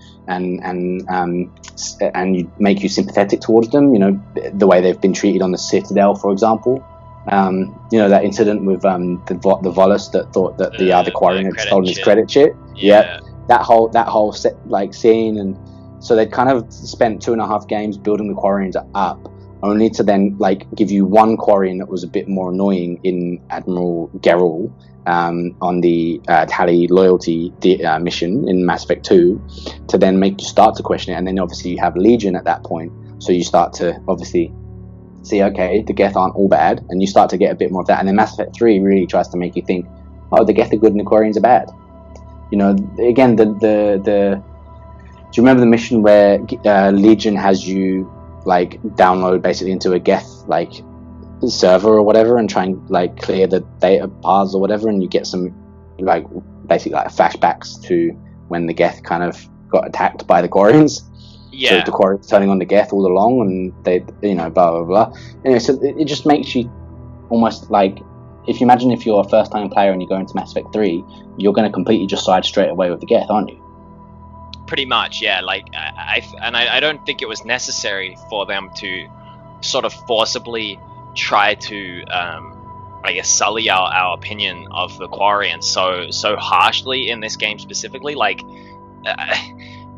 make you sympathetic towards them. The way they've been treated on the Citadel, for example. That incident with the Volus that thought that the other Quarian had stolen his credit chip. Yeah. That whole set, like, scene, and so they'd kind of spent 2.5 games building the Quarians up, only to then, like, give you one Quarian that was a bit more annoying in Admiral Geralt on the Tali loyalty mission in Mass Effect 2, to then make you start to question it. And then obviously you have Legion at that point, so you start to obviously see, okay, the Geth aren't all bad, and you start to get a bit more of that. And then Mass Effect 3 really tries to make you think, oh, the Geth are good and the Quarians are bad. Again, do you remember the mission where Legion has you, like, download basically into a Geth, like, server or whatever, and try and, like, clear the data paths or whatever, and you get some, like, basically, like, flashbacks to when the Geth kind of got attacked by the Quarians. Yeah. So the Quarians turning on the Geth all along, and they, blah blah blah. Anyway, so it just makes you almost like, if you imagine if you're a first-time player and you go into Mass Effect 3, you're going to completely just side straight away with the Geth, aren't you? Pretty much, yeah. Like, I don't think it was necessary for them to sort of forcibly try to, I guess, sully our opinion of the Quarians so harshly in this game specifically. Like,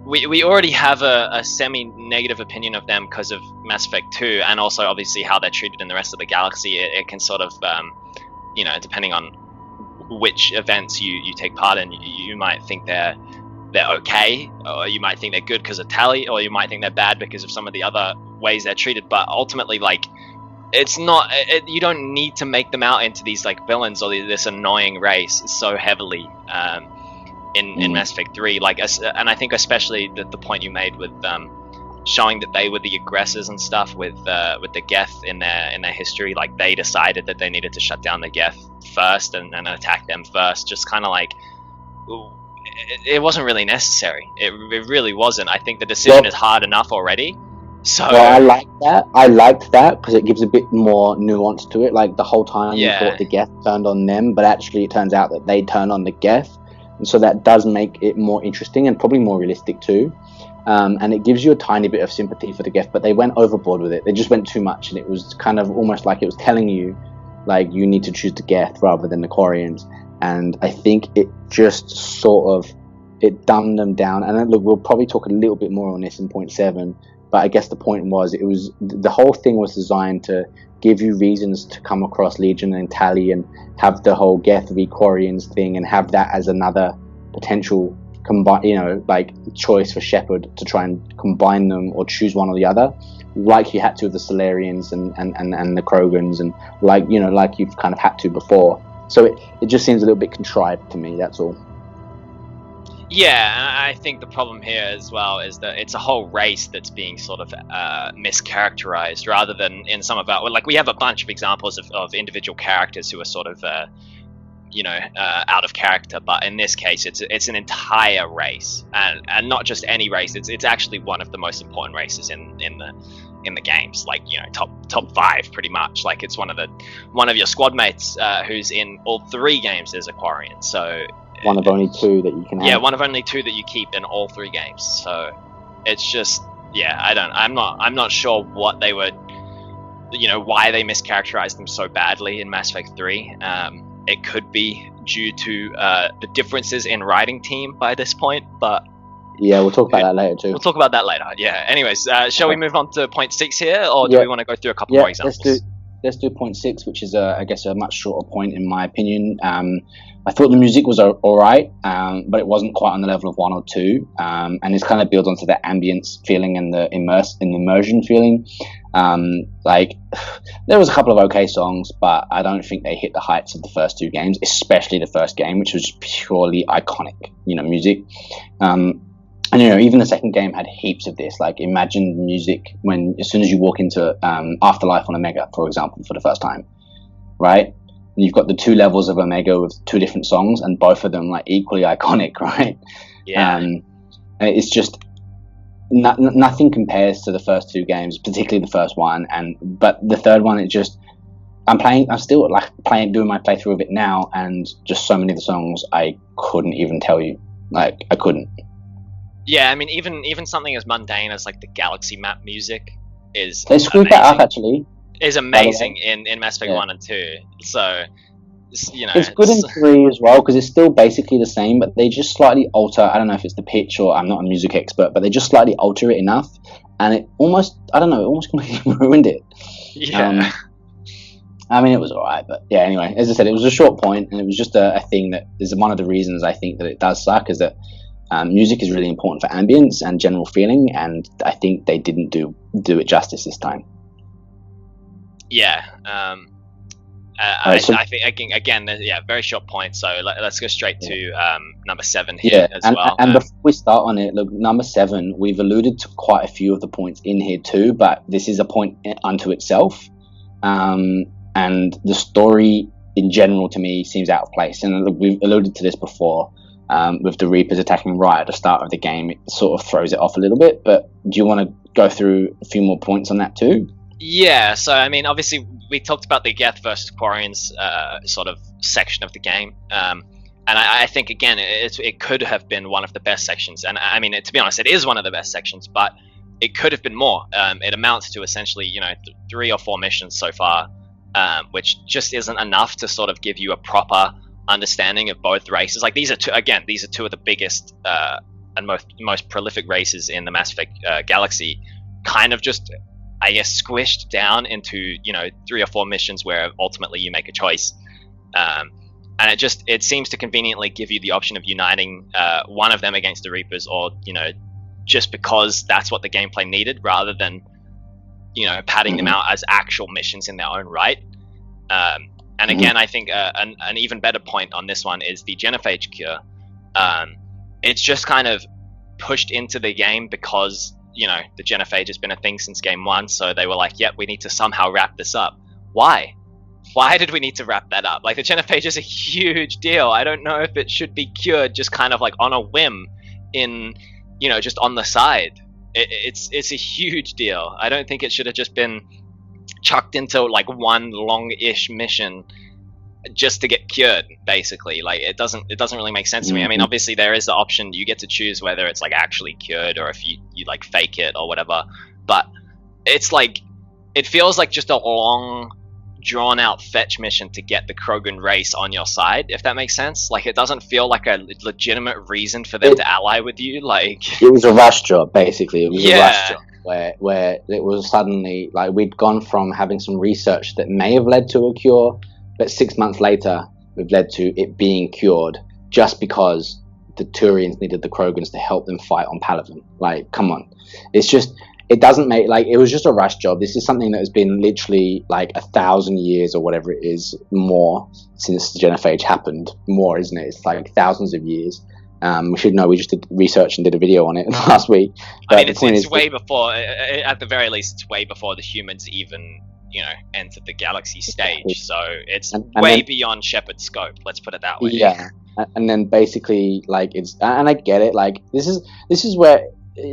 we already have a semi-negative opinion of them because of Mass Effect 2, and also obviously how they're treated in the rest of the galaxy. It can sort of, depending on which events you take part in, you might think they're okay, or you might think they're good because of Tali, or you might think they're bad because of some of the other ways they're treated. But ultimately, like, it's not, you don't need to make them out into these, like, villains or this annoying race so heavily in Mass Effect 3. Like, and I think especially the point you made with showing that they were the aggressors and stuff with the Geth in their history. Like, they decided that they needed to shut down the Geth first and attack them first. Just kind of like, it wasn't really necessary. It really wasn't. I think the decision is hard enough already. So Well, I like that. I liked that because it gives a bit more nuance to it. Like the whole time you Yeah. thought the Geth turned on them, but actually it turns out that they turn on the Geth, and so that does make it more interesting and probably more realistic too. And it gives you a tiny bit of sympathy for the Geth, but they went overboard with it. They just went too much, and it was kind of almost like it was telling you, like, you need to choose the Geth rather than the Quarians. And I think it just sort of it dumbed them down. And then, look, we'll probably talk a little bit more on this in point 7. But I guess the point was, it was the whole thing was designed to give you reasons to come across Legion and Tally and have the whole Geth v Quarians thing and have that as another potential choice for Shepard to try and combine them or choose one or the other, like you had to with the Solarians and the Krogans, and like you've kind of had to before. So it just seems a little bit contrived to me. That's all. Yeah, and I think the problem here as well is that it's a whole race that's being sort of mischaracterized, rather than in some of our, like, we have a bunch of examples of individual characters who are sort of out of character, but in this case it's an entire race, and not just any race. It's actually one of the most important races in the games, like, top 5 pretty much. Like, it's one of your squad mates who's in all 3 games is a Quarian, so one of only 2 that you can have. Yeah, one of only 2 that you keep in all 3 games. So it's just, I'm not sure what they were, why they mischaracterized them so badly in Mass Effect 3. It could be due to the differences in writing team by this point, but yeah, we'll talk about that later too. We'll talk about that later. Yeah. Anyways, shall we move on to point 6 here, or do we want to go through a couple more examples? Let's do point 6, which is I guess a much shorter point in my opinion. I thought the music was all right, but it wasn't quite on the level of 1 or 2, and it's kind of built onto the ambience feeling and the immersion feeling. Like, there was a couple of okay songs, but I don't think they hit the heights of the first 2 games, especially the first game, which was purely iconic, music. And even the second game had heaps of this. Like, imagine music as soon as you walk into Afterlife on Omega, for example, for the first time, right? You've got the 2 levels of Omega with 2 different songs, and both of them like equally iconic, right? Yeah. It's just nothing compares to the first 2 games, particularly the first one. But the third one, I'm still like doing my playthrough of it now, and just so many of the songs I couldn't even tell you. Like, I couldn't. Yeah, I mean, even something as mundane as like the galaxy map music is they screwed that up actually. Is amazing in Mass Effect 1 and 2. So, it's good in 3 as well, because it's still basically the same, but they just slightly alter. I don't know if it's the pitch, or I'm not a music expert, but they just slightly alter it enough, and it almost completely ruined it. Yeah. I mean, it was alright, but yeah. Anyway, as I said, it was a short point, and it was just a thing that is one of the reasons I think that it does suck, is that music is really important for ambience and general feeling, and I think they didn't do it justice this time. Yeah, I think again, very short point. So let's go straight to number 7 here as well. And before we start on it, look, number 7, we've alluded to quite a few of the points in here too, but this is a point unto itself, and the story in general to me seems out of place. And look, we've alluded to this before. With the Reapers attacking right at the start of the game, it sort of throws it off a little bit. But do you want to go through a few more points on that too? Yeah, so I mean, obviously we talked about the Geth versus Quarians sort of section of the game, and I think again it could have been one of the best sections, and I mean, to be honest, it is one of the best sections, but it could have been more. It amounts to essentially 3 or 4 missions so far, which just isn't enough to sort of give you a proper understanding of both races. Like, these are two of the biggest and most prolific races in the Mass Effect galaxy, kind of just, I guess, squished down into 3 or 4 missions where ultimately you make a choice, and it seems to conveniently give you the option of uniting one of them against the Reapers, or just because that's what the gameplay needed, rather than padding them out as actual missions in their own right. And again, I think an even better point on this one is the genophage cure. It's just kind of pushed into the game because the genophage has been a thing since game 1, so they were like, yep, we need to somehow wrap this up. Why did we need to wrap that up? Like, the genophage is a huge deal. I don't know if it should be cured just kind of like on a whim, in just on the side. it's a huge deal. I don't think it should have just been chucked into like one long-ish mission just to get cured, basically. Like it doesn't really make sense to me. I mean, obviously there is the option you get to choose whether it's like actually cured or if you like fake it or whatever, but it's like it feels like just a long drawn out fetch mission to get the Krogan race on your side, if that makes sense. Like it doesn't feel like a legitimate reason for them to ally with you. Like it was a rush job, basically. It was a rush job where it was suddenly like we'd gone from having some research that may have led to a cure, but 6 months later we've led to it being cured just because the Turians needed the Krogans to help them fight on Palaven. Like, come on. It's just, it doesn't make, like, it was just a rush job. This is something that has been literally like 1,000 years or whatever it is more since the Genophage happened. More, isn't it? It's like thousands of years. We should know, we just did research and did a video on it last week. But I mean, it's way before, at the very least, it's way before the humans even, entered the galaxy stage. So it's way beyond Shepard's scope. Let's put it that way. Yeah, and then basically, like, it's, and I get it. Like, this is where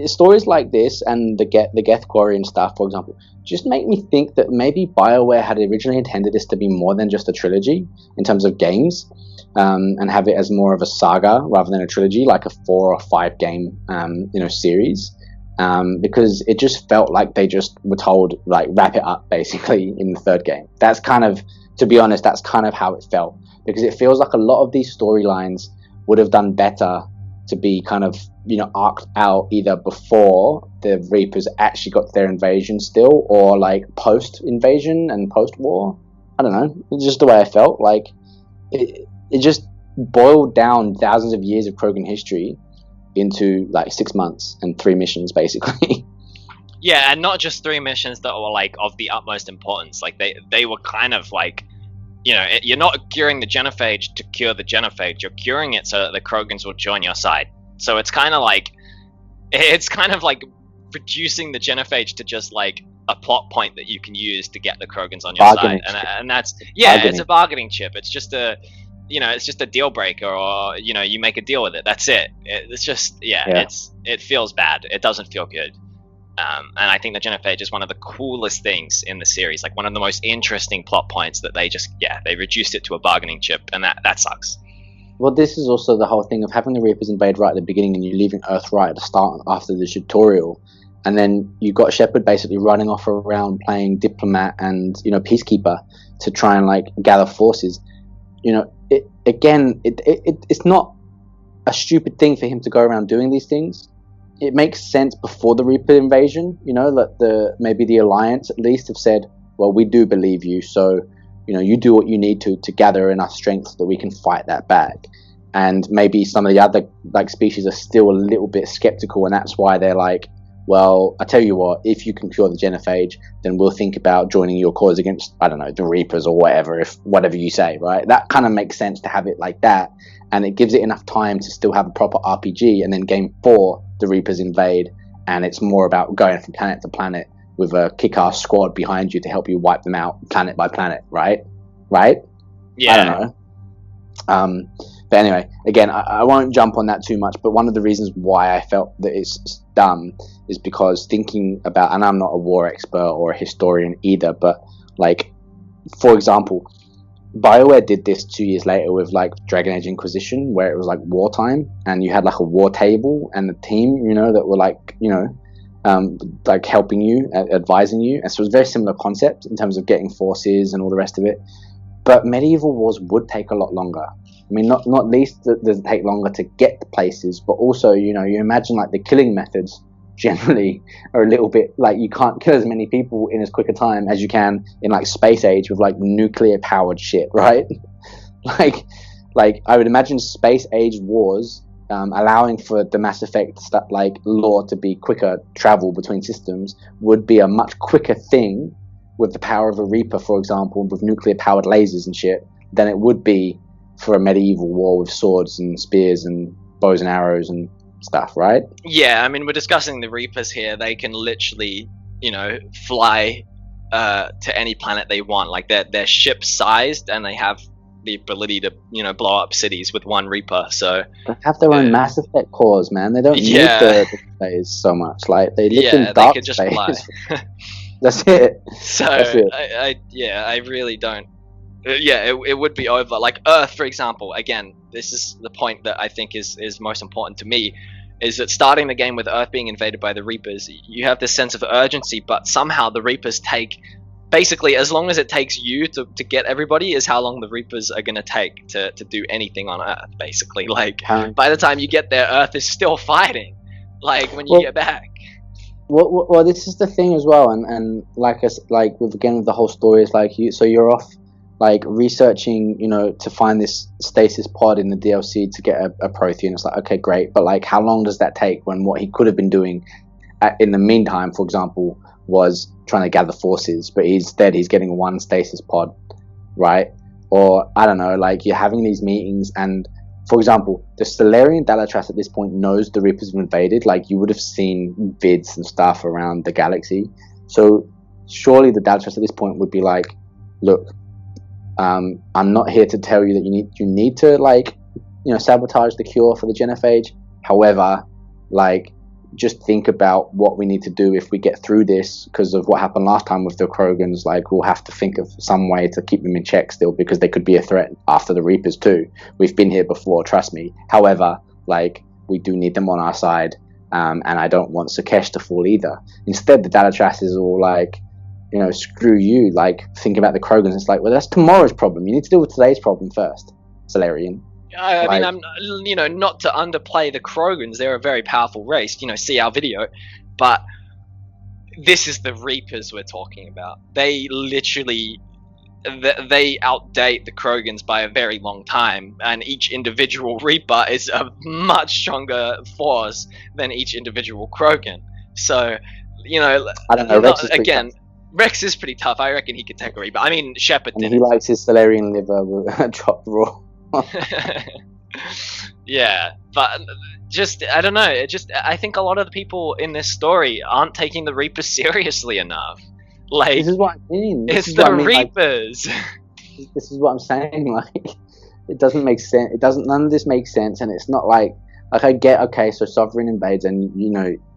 stories like this and the Geth Quarry and stuff, for example, just make me think that maybe BioWare had originally intended this to be more than just a trilogy in terms of games. And have it as more of a saga rather than a trilogy, like a 4 or 5 game, series, because it just felt like they just were told, like, wrap it up basically in the 3rd game. That's kind of, to be honest, that's kind of how it felt, because it feels like a lot of these storylines would have done better to be kind of, arced out either before the Reapers actually got their invasion still, or like post invasion and post war. I don't know. It's just the way I felt. Like it just boiled down thousands of years of Krogan history into like 6 months and 3 missions, basically. Yeah, and not just 3 missions that were like of the utmost importance. Like they were kind of like, you're not curing the Genophage to cure the Genophage. You're curing it so that the Krogans will join your side. So it's kind of like reducing the Genophage to just like a plot point that you can use to get the Krogans on your side, and that's it's a bargaining chip. It's just a it's just a deal breaker, or you make a deal with it. That's it. It's just it feels bad. It doesn't feel good. And I think the Genophage is one of the coolest things in the series, like one of the most interesting plot points that they reduced it to a bargaining chip, and that sucks. Well, this is also the whole thing of having the Reapers invade right at the beginning and you leaving Earth right at the start after the tutorial, and then you got Shepard basically running off around playing diplomat and peacekeeper to try and like gather forces. It's not a stupid thing for him to go around doing these things. It makes sense before the Reaper invasion, that maybe the Alliance at least have said, well, we do believe you, so you do what you need to gather enough strength so that we can fight that back. And maybe some of the other like species are still a little bit skeptical, and that's why they're like, well, I tell you what, if you can cure the Genophage, then we'll think about joining your cause against, I don't know, the Reapers or whatever you say, right? That kind of makes sense to have it like that, and it gives it enough time to still have a proper RPG, and then game 4, the Reapers invade, and it's more about going from planet to planet with a kick-ass squad behind you to help you wipe them out planet by planet, right? Yeah. I don't know. But anyway, again, I won't jump on that too much, but one of the reasons why I felt that it's dumb is because thinking about, and I'm not a war expert or a historian either, but like, for example, BioWare did this 2 years later with like Dragon Age Inquisition, where it was like wartime, and you had like a war table and the team, that were like, like helping you, advising you. And so it was a very similar concept in terms of getting forces and all the rest of it. But medieval wars would take a lot longer. I mean, not least does it take longer to get to places, but also, you imagine like the killing methods generally are a little bit like you can't kill as many people in as quick a time as you can in like Space Age with like nuclear powered shit, right? like I would imagine Space Age wars allowing for the Mass Effect stuff like lore to be quicker travel between systems would be a much quicker thing with the power of a Reaper, for example, with nuclear powered lasers and shit, than it would be for a medieval war with swords and spears and bows and arrows and stuff, right? Yeah, I mean, we're discussing the Reapers here. They can literally, fly to any planet they want. Like they're ship sized, and they have the ability to blow up cities with one Reaper. So they have their own Mass Effect cores, man. They don't need the phase so much. Like they live in they dark could just space. fly. That's it. So That's it. I really don't. It would be over. Like Earth, for example. Again, this is the point that I think is most important to me. Is that starting the game with Earth being invaded by the Reapers, you have this sense of urgency, but somehow the Reapers take, basically, as long as it takes you to get everybody, is how long the Reapers are going to take to do anything on Earth, basically. Like, by the time you get there, Earth is still fighting, like, when you get back. Well, this is the thing as well, and like with the whole story is like, so you're off, like, researching, to find this stasis pod in the DLC to get a Prothean. It's like, okay, great, but like, how long does that take when what he could have been doing in the meantime, for example, was trying to gather forces, but instead he's getting one stasis pod, right? Or I don't know, like, you're having these meetings, and for example, the Solarian Dalatras at this point knows the Reapers have invaded. Like, you would have seen vids and stuff around the galaxy, so surely the Dalatras at this point would be like, look, I'm not here to tell you that you need to, like, sabotage the cure for the genophage. However, like, just think about what we need to do if we get through this, because of what happened last time with the Krogans. Like, we'll have to think of some way to keep them in check still, because they could be a threat after the Reapers too. We've been here before, trust me. However, like, we do need them on our side, and I don't want Sakesh to fall either. Instead, the Dalatras is all like, screw you, like, think about the Krogans. It's like, well, that's tomorrow's problem. You need to deal with today's problem first, Solarian. I mean, I'm, not to underplay the Krogans. They're a very powerful race. See our video, but this is the Reapers we're talking about. They literally, they outdate the Krogans by a very long time, and each individual Reaper is a much stronger force than each individual Krogan. So, I don't know. Rex is pretty tough. I reckon he could take a Reaper. I mean, Shepard did. He likes his Solarian liver with chopped raw. Yeah, but I don't know. I think a lot of the people in this story aren't taking the Reapers seriously enough. Like, this is what I mean. It's the Reapers. Like, this is what I'm saying. Like, it doesn't make sense. None of this makes sense, and it's not like I get, okay, so Sovereign invades, and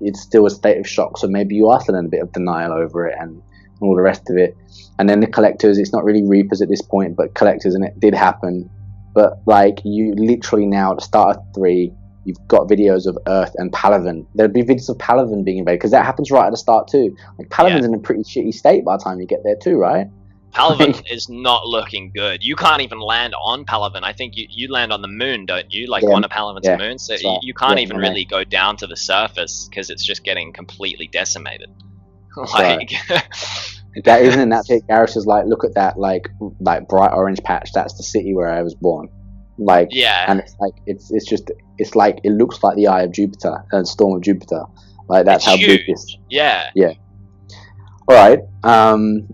it's still a state of shock. So maybe you are still in a bit of denial over it, and all the rest of it. And then the Collectors, it's not really Reapers at this point, but Collectors, and it did happen. But like, you literally now at the start of 3, you've got videos of Earth and Palaven. There'd be videos of Palaven being invaded, because that happens right at the start too. Like, Palaven's in a pretty shitty state by the time you get there too, right? Palaven is not looking good. You can't even land on Palaven. I think you land on the moon, don't you? Like, one of Palaven's moons. So right. You can't even really go down to the surface, because it's just getting completely decimated. Like, that even in that pic, Garrus is like, look at that, like bright orange patch. That's the city where I was born. Like, and it's like, it's like, it looks like the Eye of Jupiter and Storm of Jupiter. Like, that's how big this. Yeah. All right,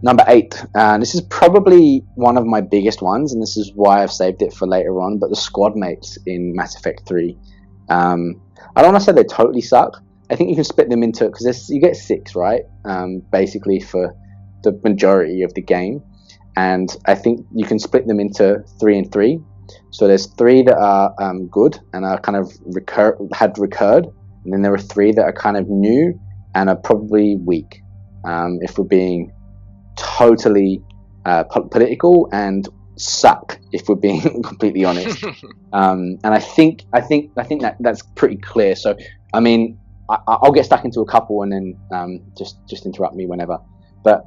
number 8. This is probably one of my biggest ones, and this is why I've saved it for later on. But the Squadmates in Mass Effect 3. I don't want to say they totally suck. I think you can split them into, because you get 6, right? Basically for the majority of the game, and I think you can split them into 3 and 3. So there's 3 that are good and are kind of had recurred, and then there are 3 that are kind of new and are probably weak. If we're being totally political, and suck, if we're being completely honest. And I think that's pretty clear. So I mean, I'll get stuck into a couple, and then just interrupt me whenever. But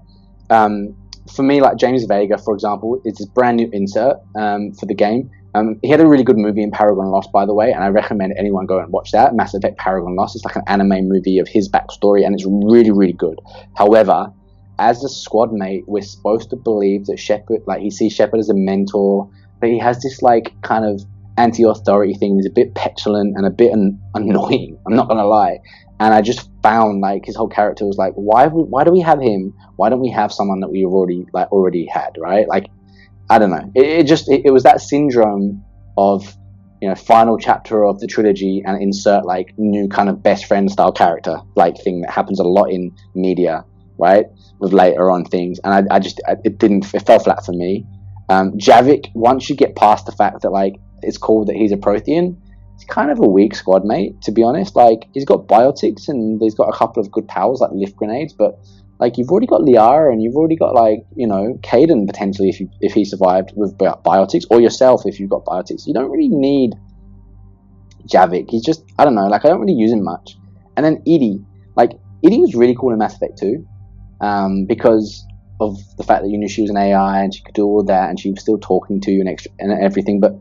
for me, like James Vega, for example, is this brand new insert for the game. He had a really good movie in Paragon Lost, by the way, and I recommend anyone go and watch that. Mass Effect Paragon Lost. It's like an anime movie of his backstory, and it's really, really good. However, as a squad mate, we're supposed to believe that Shepard, like, he sees Shepard as a mentor, but he has this like kind of anti-authority thing. He's a bit petulant and a bit annoying. I'm not gonna lie. And I just found like his whole character was like, why do we have him? Why don't we have someone that we already had, right? Like, I don't know. It was that syndrome of, final chapter of the trilogy and insert like new kind of best friend style character like thing that happens a lot in media, right? With later on things, and it fell flat for me. Javik, once you get past the fact that like it's cool that he's a Prothean, he's kind of a weak squad mate, to be honest. Like, he's got biotics and he's got a couple of good powers like lift grenades, but like, you've already got Liara and you've already got, like, you know, Caden potentially if he survived with biotics, or yourself if you've got biotics. You don't really need Javik. He's just, I don't know, like, I don't really use him much. And then Edie, like, Edie was really cool in Mass Effect 2, because of the fact that you knew she was an AI and she could do all that and she was still talking to you and everything. But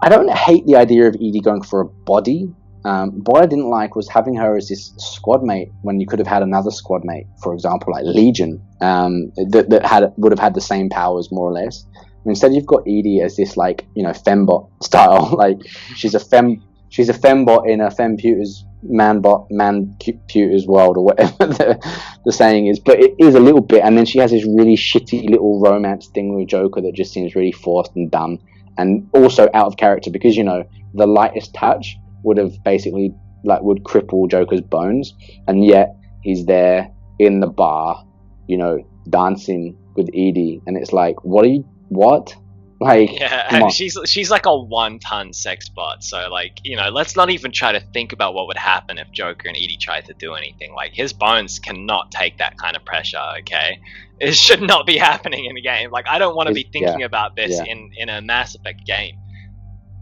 I don't hate the idea of Edie going for a body. What I didn't like was having her as this squad mate when you could have had another squad mate, for example, like Legion, that would have had the same powers more or less. Instead, you've got Edie as this, like, you know, fembot style. Like, she's a fembot in a femputer's man-puter's world, or whatever the saying is. But it is a little bit, and then she has this really shitty little romance thing with Joker that just seems really forced and dumb, and also out of character, because, you know, the lightest touch would have basically, like, would cripple Joker's bones, and yet he's there in the bar, you know, dancing with Edie, and it's like, what? Like, yeah, and she's like a 1-ton sex bot, so, like, you know, let's not even try to think about what would happen if Joker and Edie tried to do anything. Like, his bones cannot take that kind of pressure, okay? It should not be happening in a game. Like, I don't want to be thinking about this in a Mass Effect game.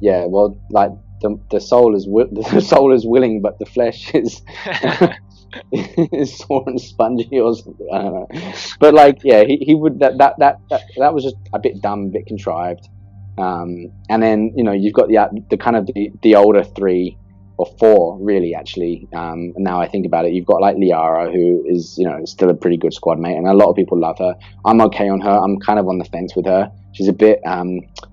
Yeah, well, like, the soul is willing, but the flesh is is sore and spongy or something. I don't know. But, like, yeah, he would that was just a bit dumb, a bit contrived. And then, you know, you've got the kind of the older 3 or 4, really, actually. And now I think about it, you've got, like, Liara, who is, you know, still a pretty good squad mate, and a lot of people love her. I'm okay on her. I'm kind of on the fence with her. She's a bit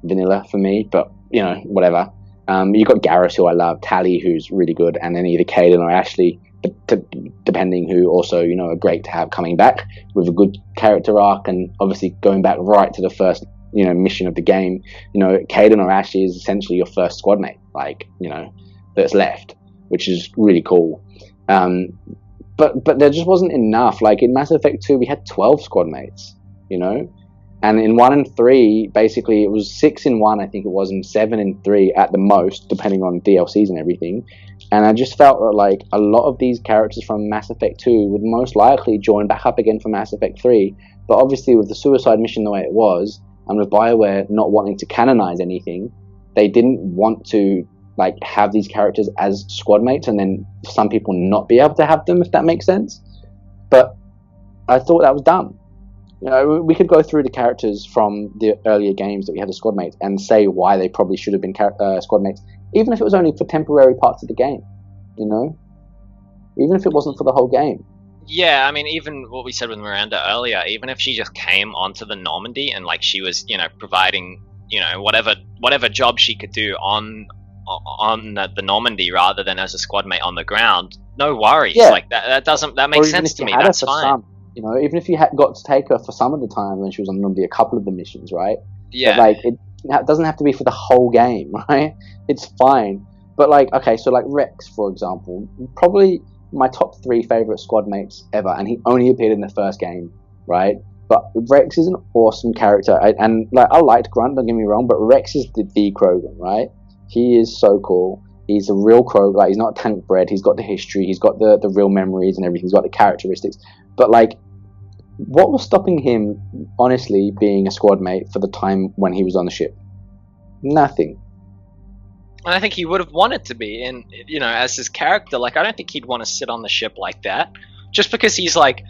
vanilla for me, but, you know, whatever. You've got Garrus, who I love, Tally, who's really good, and then either Caden or Ashley, depending, who also, you know, are great to have coming back with a good character arc, and obviously going back right to the first, you know, mission of the game. You know, Caden or Ashley is essentially your first squad mate, like, you know, that's left, which is really cool. But there just wasn't enough. Like, in Mass Effect 2, we had 12 squad mates, you know? And in 1 and 3, basically, it was 6 in 1, I think it was, and 7 in 3 at the most, depending on DLCs and everything. And I just felt that, like, a lot of these characters from Mass Effect 2 would most likely join back up again for Mass Effect 3. But obviously, with the suicide mission the way it was, and with BioWare not wanting to canonize anything, they didn't want to, like, have these characters as squad mates, and then some people not be able to have them, if that makes sense. But I thought that was dumb. You know, we could go through the characters from the earlier games that we had as squad mates and say why they probably should have been squad mates, even if it was only for temporary parts of the game, you know? Even if it wasn't for the whole game. Yeah, I mean, even what we said with Miranda earlier, even if she just came onto the Normandy and, like, she was, you know, providing, you know, whatever job she could do on the Normandy rather than as a squad mate on the ground, no worries. Yeah. Like, that makes sense to me. That's fine. You know, even if you got to take her for some of the time when she was on Normandy, a couple of the missions, right? Yeah. But, like, it doesn't have to be for the whole game, right? It's fine. But, like, okay, so, like, Rex, for example, probably my top 3 favorite squad mates ever, and he only appeared in the first game, right? But Rex is an awesome character, and, like, I liked Grunt, don't get me wrong, but Rex is the Krogan, right? He is so cool. He's a real Krogan. Like, he's not tank bred. He's got the history. He's got the real memories and everything. He's got the characteristics. But, like, what was stopping him, honestly, being a squad mate for the time when he was on the ship? Nothing. And I think he would have wanted to be, and, you know, as his character, like, I don't think he'd want to sit on the ship like that. Just because he's, like,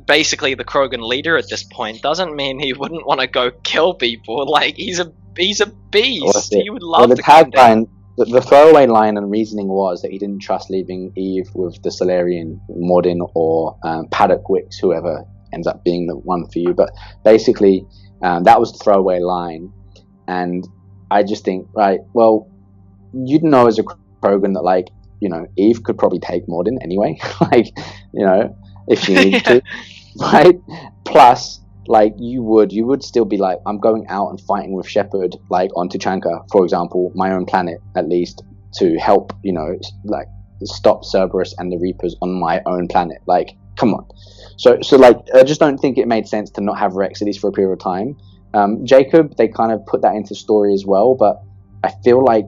basically the Krogan leader at this point doesn't mean he wouldn't want to go kill people. Like, he's a beast. He would love the to come down. The throwaway line and reasoning was that he didn't trust leaving Eve with the Solarian, Mordin, or Paddock Wicks, whoever ends up being the one for you. But basically, that was the throwaway line. And I just think, right, well, you'd know as a Krogan that, like, you know, Eve could probably take Mordin anyway, like, you know, if she needed to, right? Plus, like, you would still be like, I'm going out and fighting with Shepard, like, on Tuchanka, for example, my own planet, at least, to help, you know, like, stop Cerberus and the Reapers on my own planet. Like, come on. So like, I just don't think it made sense to not have Rex, at least for a period of time. Jacob, they kind of put that into story as well, but I feel like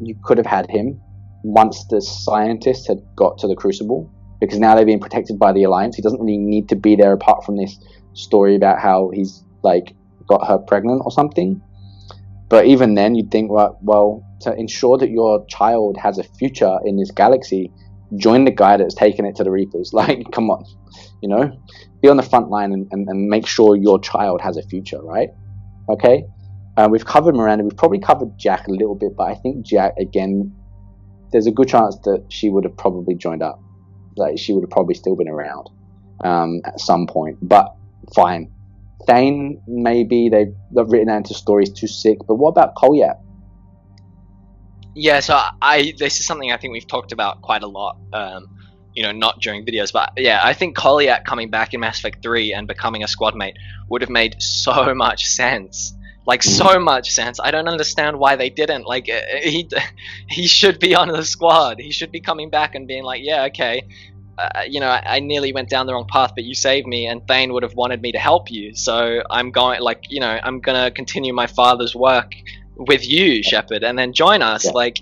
you could have had him once the scientist had got to the Crucible, because now they're being protected by the Alliance. He doesn't really need to be there apart from this story about how he's like got her pregnant or something. But even then, you'd think, well, to ensure that your child has a future in this galaxy, join the guy that's taken it to the Reapers. Like, come on, be on the front line and make sure your child has a future, right? Okay. We've covered Miranda. We've probably covered Jack a little bit, but I think Jack, again, there's a good chance that she would have probably joined up. Like, she would have probably still been around at some point. But fine. Thane, maybe they've written that into stories too sick. But what about Kolyat? Yeah, so this is something I think we've talked about quite a lot. Not during videos, but yeah, I think Kolyat coming back in Mass Effect 3 and becoming a squad mate would have made so much sense. Like, so much sense. I don't understand why they didn't. Like, he should be on the squad. He should be coming back and being like, yeah, okay, I nearly went down the wrong path, but you saved me, and Thane would have wanted me to help you. So I'm going, I'm gonna continue my father's work with you, Shepard, and then join us. Yeah. Like,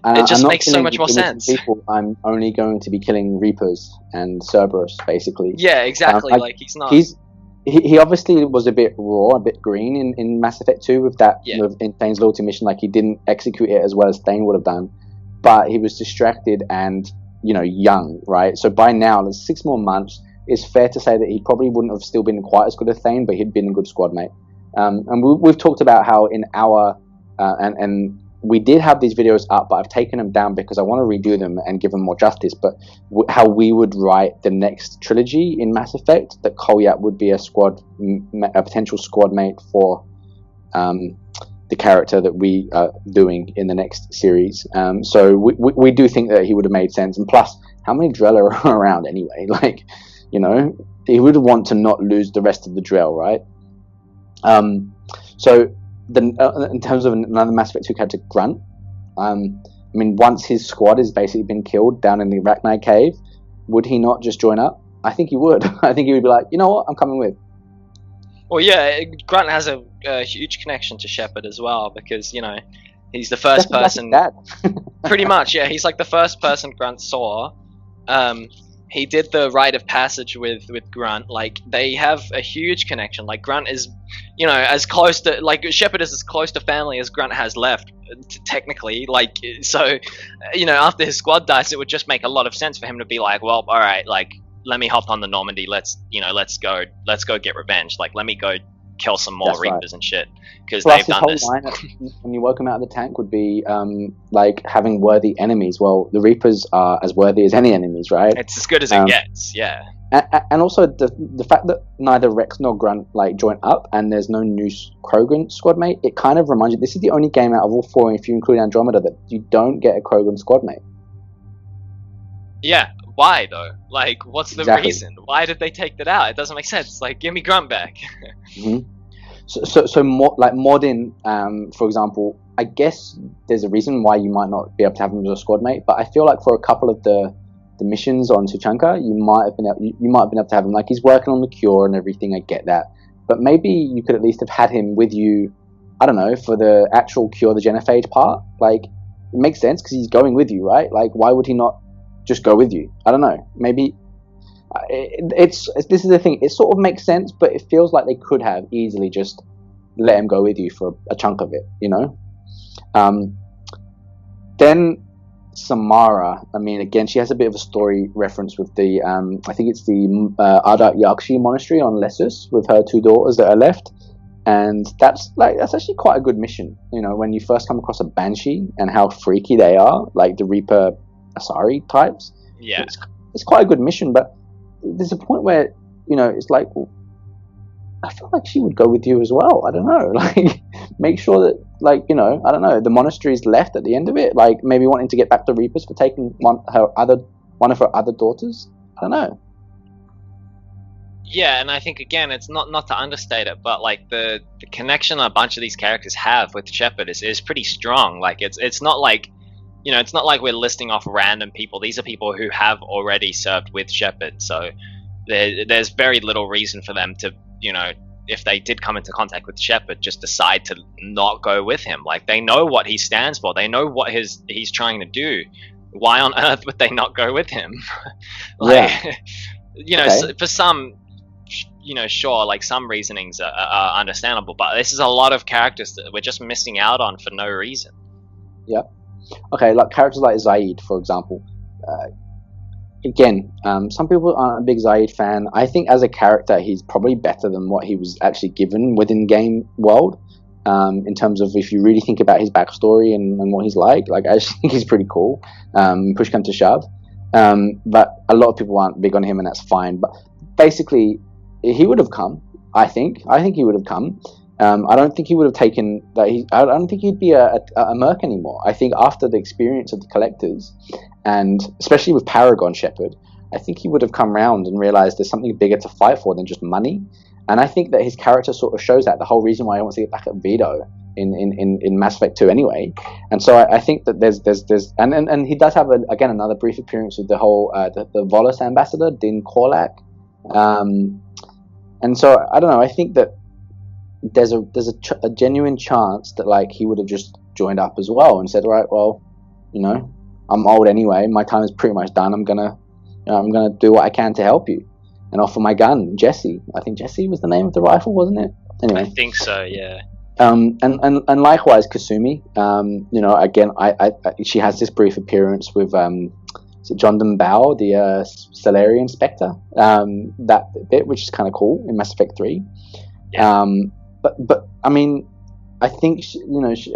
it just makes so much more sense. People, I'm only going to be killing Reapers and Cerberus, basically. Yeah, exactly. He's not. He obviously was a bit raw, a bit green in Mass Effect 2 with that, in Thane's loyalty mission. Like, he didn't execute it as well as Thane would have done, but he was distracted and young, right? So by now, there's 6 more months. It's fair to say that he probably wouldn't have still been quite as good as Thane, but he'd been a good squad mate. And we've talked about how in our and we did have these videos up, but I've taken them down because I want to redo them and give them more justice. But how we would write the next trilogy in Mass Effect, that Kolyat would be a potential squad mate for the character that we are doing in the next series. So we do think that he would have made sense. And plus, how many Drell are around anyway? Like, he would want to not lose the rest of the Drell, right? So in terms of another Mass Effect 2 character, Grunt, once his squad has basically been killed down in the Arachnite Cave, would he not just join up? I think he would. I think he would be like, you know what, I'm coming with. Well, yeah, Grunt has a huge connection to Shepard as well, because, he's the first person... Pretty much, yeah, he's like the first person Grunt saw. He did the rite of passage with Grunt. Like, they have a huge connection. Like, Grunt is, as close to, like, Shepard is as close to family as Grunt has left, technically. Like, so, after his squad dies, it would just make a lot of sense for him to be like, well, all right, like, let me hop on the Normandy. Let's go get revenge. Like, let me go kill some more Reapers and shit, because they've done this. Line when you woke him out of the tank would be like having worthy enemies. Well, the Reapers are as worthy as any enemies, right? It's as good as it gets, yeah. And also the fact that neither Rex nor Grunt like join up, and there's no new Krogan squad mate, it kind of reminds you this is the only game out of all 4, if you include Andromeda, that you don't get a Krogan squad mate. Yeah. Why though? Like, what's the reason? Why did they take that out? It doesn't make sense. Like, give me Grunt back. Mm-hmm. So more like Mordin, for example, I guess there's a reason why you might not be able to have him as a squad mate, but I feel like for a couple of the missions on Tuchanka, you might have been able to have him. Like, he's working on the cure and everything. I get that, but maybe you could at least have had him with you. I don't know, for the actual cure the genophage part. Like, it makes sense because he's going with you, right? Like, why would he not just go with you? I don't know. Maybe this is the thing. It sort of makes sense, but it feels like they could have easily just let him go with you for a chunk of it, Then Samara. Again, she has a bit of a story reference with the I think it's the Ardat Yakshi monastery on Lessus with her 2 daughters that are left, and that's actually quite a good mission. When you first come across a Banshee and how freaky they are, like the Reaper Asari types. Yeah, it's quite a good mission, but there's a point where it's like, well, I feel like she would go with you as well. I don't know, like, make sure that, like, I don't know, the monastery's left at the end of it, like maybe wanting to get back to Reapers for taking one of her other daughters. I don't know. Yeah, and I think again, it's not to understate it, but like the connection a bunch of these characters have with Shepard is pretty strong. Like, it's not like, it's not like we're listing off random people. These are people who have already served with Shepard, so there's very little reason for them to, if they did come into contact with Shepard, just decide to not go with him. Like, they know what he stands for. They know what he's trying to do. Why on earth would they not go with him? Like, you know, Okay. for some, you know, sure, like some reasonings are understandable, but this is a lot of characters that we're just missing out on for no reason. Yep. Okay, like characters like Zaid, for example. Again, some people aren't a big Zaid fan. I think as a character, he's probably better than what he was actually given within game world. In terms of if you really think about his backstory and what he's like I actually think he's pretty cool. Push come to shove. But a lot of people aren't big on him, and that's fine. But basically, he would have come. I think he would have come. I don't think he would have taken that. I don't think he'd be a merc anymore. I think after the experience of the collectors, and especially with Paragon Shepard, I think he would have come around and realized there's something bigger to fight for than just money. And I think that his character sort of shows that. The whole reason why he wants to get back at Vito in Mass Effect 2 anyway. And so I think that there's and he does have again another brief appearance with the whole the Volos ambassador Din Korlak. And so I don't know. I think that there's a genuine chance that like he would have just joined up as well and said, all right, well, you know, I'm old anyway. My time is pretty much done. I'm gonna do what I can to help you, and offer my gun, Jesse. I think Jesse was the name of the rifle, wasn't it? Anyway, I think so, yeah. And likewise Kasumi. You know, again, she has this brief appearance with is it John Bao, the Solarian Spectre. That bit, which is kind of cool in Mass Effect 3. Yeah. But I mean, I think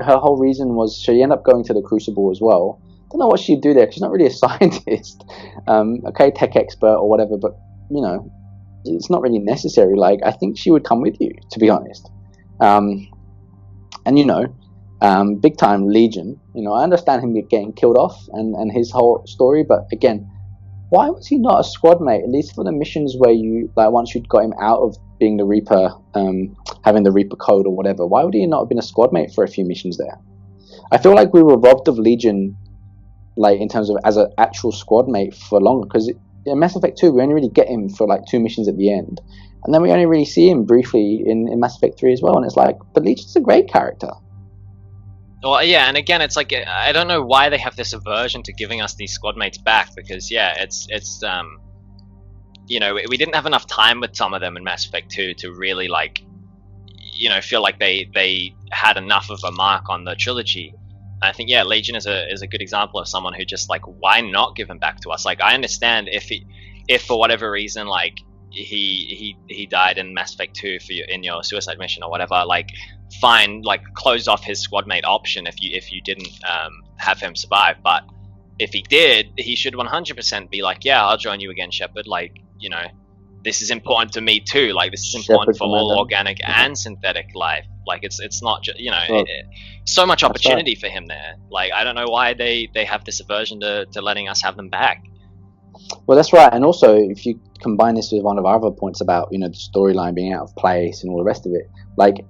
her whole reason was she ended up going to the Crucible as well. Don't know what she'd do there because she's not really a scientist. Okay, tech expert or whatever, but you know, it's not really necessary. Like, I think she would come with you, to be honest. And you know, big time Legion. You know, I understand him getting killed off and his whole story, but again, why was he not a squad mate? At least for the missions where you like once you'd got him out of being the Reaper, having the Reaper code or whatever. Why would he not have been a squad mate for a few missions there? I feel like we were robbed of Legion, like in terms of as an actual squad mate for longer, because in Mass Effect 2 we only really get him for like 2 missions at the end, and then we only really see him briefly in Mass Effect 3 as well, and it's like, but Legion's a great character. Well, yeah, and again, it's like, I don't know why they have this aversion to giving us these squad mates back, because yeah, it's you know, we didn't have enough time with some of them in Mass Effect 2 to really like, you know, feel like they had enough of a mark on the trilogy. I think, yeah, Legion is a good example of someone who just like, why not give him back to us? Like, I understand if for whatever reason, like he died in Mass Effect 2 in your suicide mission or whatever, like fine, like close off his squad mate option if you didn't have him survive. But if he did, he should 100% be like, yeah, I'll join you again, Shepard. Like, you know, this is important to me too. Like, this is important for all organic and synthetic life. Like, it's not just, you know, so much opportunity for him there. Like, I don't know why they have this aversion to letting us have them back. Well, that's right. And also, if you combine this with one of our other points about, you know, the storyline being out of place and all the rest of it, like,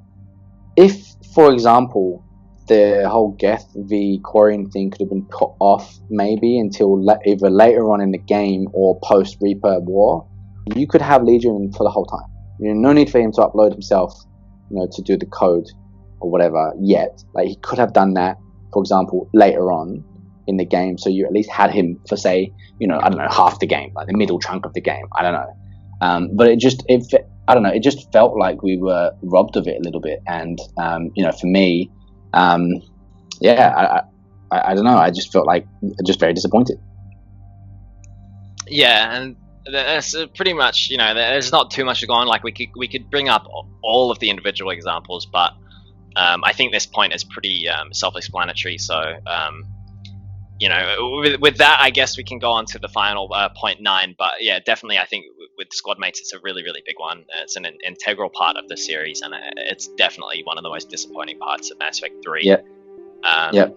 if, for example, the whole Geth v Quarian thing could have been put off maybe until either later on in the game or post Reaper War, you could have Legion for the whole time. You know, no need for him to upload himself, you know, to do the code or whatever yet. Like, he could have done that, for example, later on in the game, so you at least had him for, say, you know, I don't know, half the game, like the middle chunk of the game. I don't know. But I don't know, it just felt like we were robbed of it a little bit. And, you know, for me, yeah, I don't know. I just felt like just very disappointed. Yeah, and that's pretty much, you know, there's not too much to go on. Like, we could bring up all of the individual examples, but I think this point is pretty self-explanatory. So, you know, with that, I guess we can go on to the final point 9. But yeah, definitely, I think with squad mates, it's a really, really big one. It's an integral part of the series, and it's definitely one of the most disappointing parts of Mass Effect 3. Yep. Yep.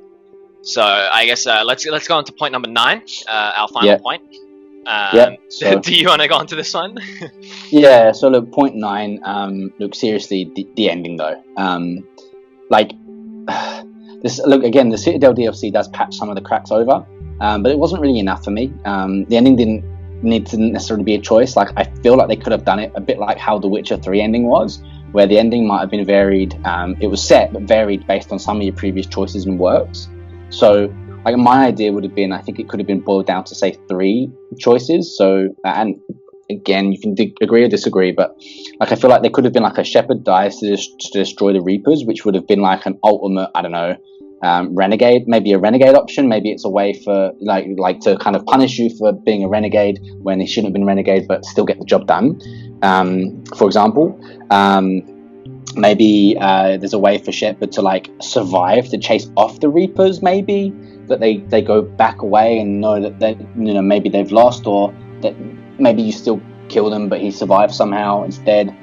So I guess let's go on to point number 9, our final point. So, do you want to go on to this one? Yeah. So look, point 9. Look, seriously, the ending though. Like. This, look, again, the Citadel DLC does patch some of the cracks over, but it wasn't really enough for me. The ending didn't need to necessarily be a choice. Like, I feel like they could have done it a bit like how the Witcher 3 ending was, where the ending might have been varied. It was set but varied based on some of your previous choices and works. So like my idea would have been, I think it could have been boiled down to say 3 choices. So and again, you can agree or disagree, but like I feel like there could have been like a shepherd dies to destroy the Reapers, which would have been like an ultimate, I don't know, renegade, maybe a renegade option. Maybe it's a way for like to kind of punish you for being a renegade when he shouldn't have been renegade, but still get the job done. For example, maybe there's a way for Shepard to like survive to chase off the Reapers. Maybe that they go back away and know that they, you know, maybe they've lost, or that maybe you still kill them but he survives somehow instead.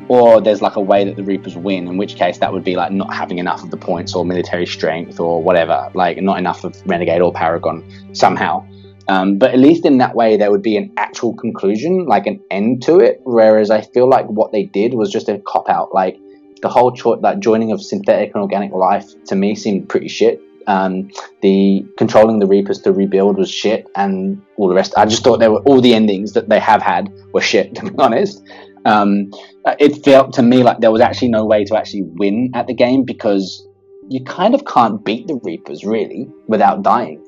Or there's like a way that the Reapers win, in which case that would be like not having enough of the points or military strength or whatever, like not enough of Renegade or Paragon somehow. But at least in that way there would be an actual conclusion, like an end to it, whereas I feel like what they did was just a cop-out. Like the whole that joining of synthetic and organic life to me seemed pretty shit. The controlling the Reapers to rebuild was shit, and all the rest, I just thought all the endings that they have had were shit, to be honest. It felt to me like there was actually no way to actually win at the game, because you kind of can't beat the Reapers really without dying.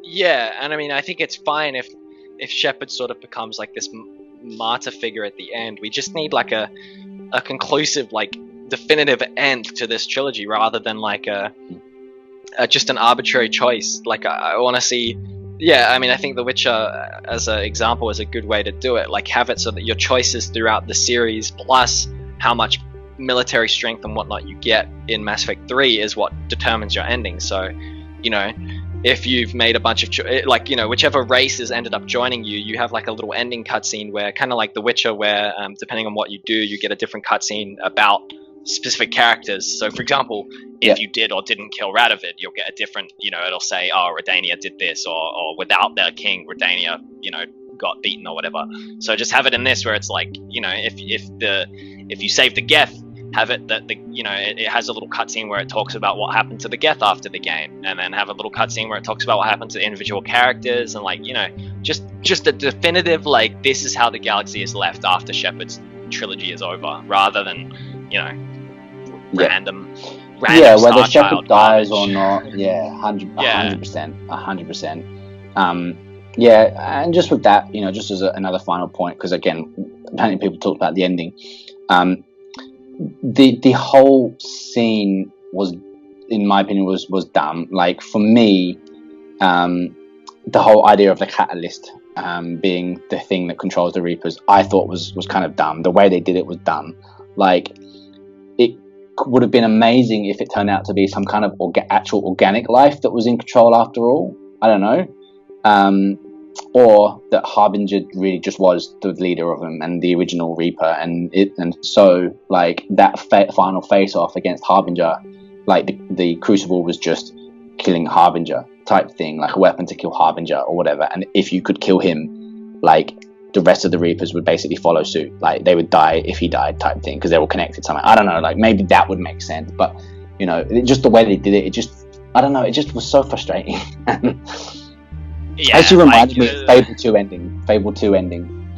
Yeah, and I mean, I think it's fine if Shepard sort of becomes like this martyr figure at the end. We just need like a conclusive, like definitive end to this trilogy, rather than like a just an arbitrary choice. Like I want to see. Yeah, I mean, I think The Witcher, as an example, is a good way to do it. Like, have it so that your choices throughout the series, plus how much military strength and whatnot you get in Mass Effect 3, is what determines your ending. So, you know, if you've made a bunch of, like, you know, whichever races ended up joining you, you have like a little ending cutscene where, kind of like The Witcher, where depending on what you do, you get a different cutscene about specific characters. So for example, if you did or didn't kill Radovid, you'll get a different, you know, it'll say, oh, Redania did this, or without their king, Redania, you know, got beaten or whatever. So just have it in this where it's like, you know, if you save the Geth, have it that the, you know, it has a little cutscene where it talks about what happened to the Geth after the game, and then have a little cutscene where it talks about what happened to the individual characters, and like, you know, just a definitive, like, this is how the galaxy is left after Shepard's trilogy is over, rather than, you know, random whether Star Shepard dies garbage. or not. 100%. And just with that, you know, just as another final point, because again, plenty of people talked about the ending. The whole scene was, in my opinion, was dumb. Like for me, the whole idea of the catalyst being the thing that controls the Reapers, I thought was kind of dumb. The way they did it was dumb. Like, it would have been amazing if it turned out to be some kind of actual organic life that was in control after all. I don't know. Or that Harbinger really just was the leader of them and the original Reaper, and so like that final face-off against Harbinger, like the Crucible was just killing Harbinger type thing, like a weapon to kill Harbinger or whatever. And if you could kill him, like the rest of the Reapers would basically follow suit. Like they would die if he died type thing, because they were connected somehow. I don't know, like maybe that would make sense, but you know, just the way they did it, it just, I don't know, it just was so frustrating. Yeah, actually reminded me of Fable 2 ending.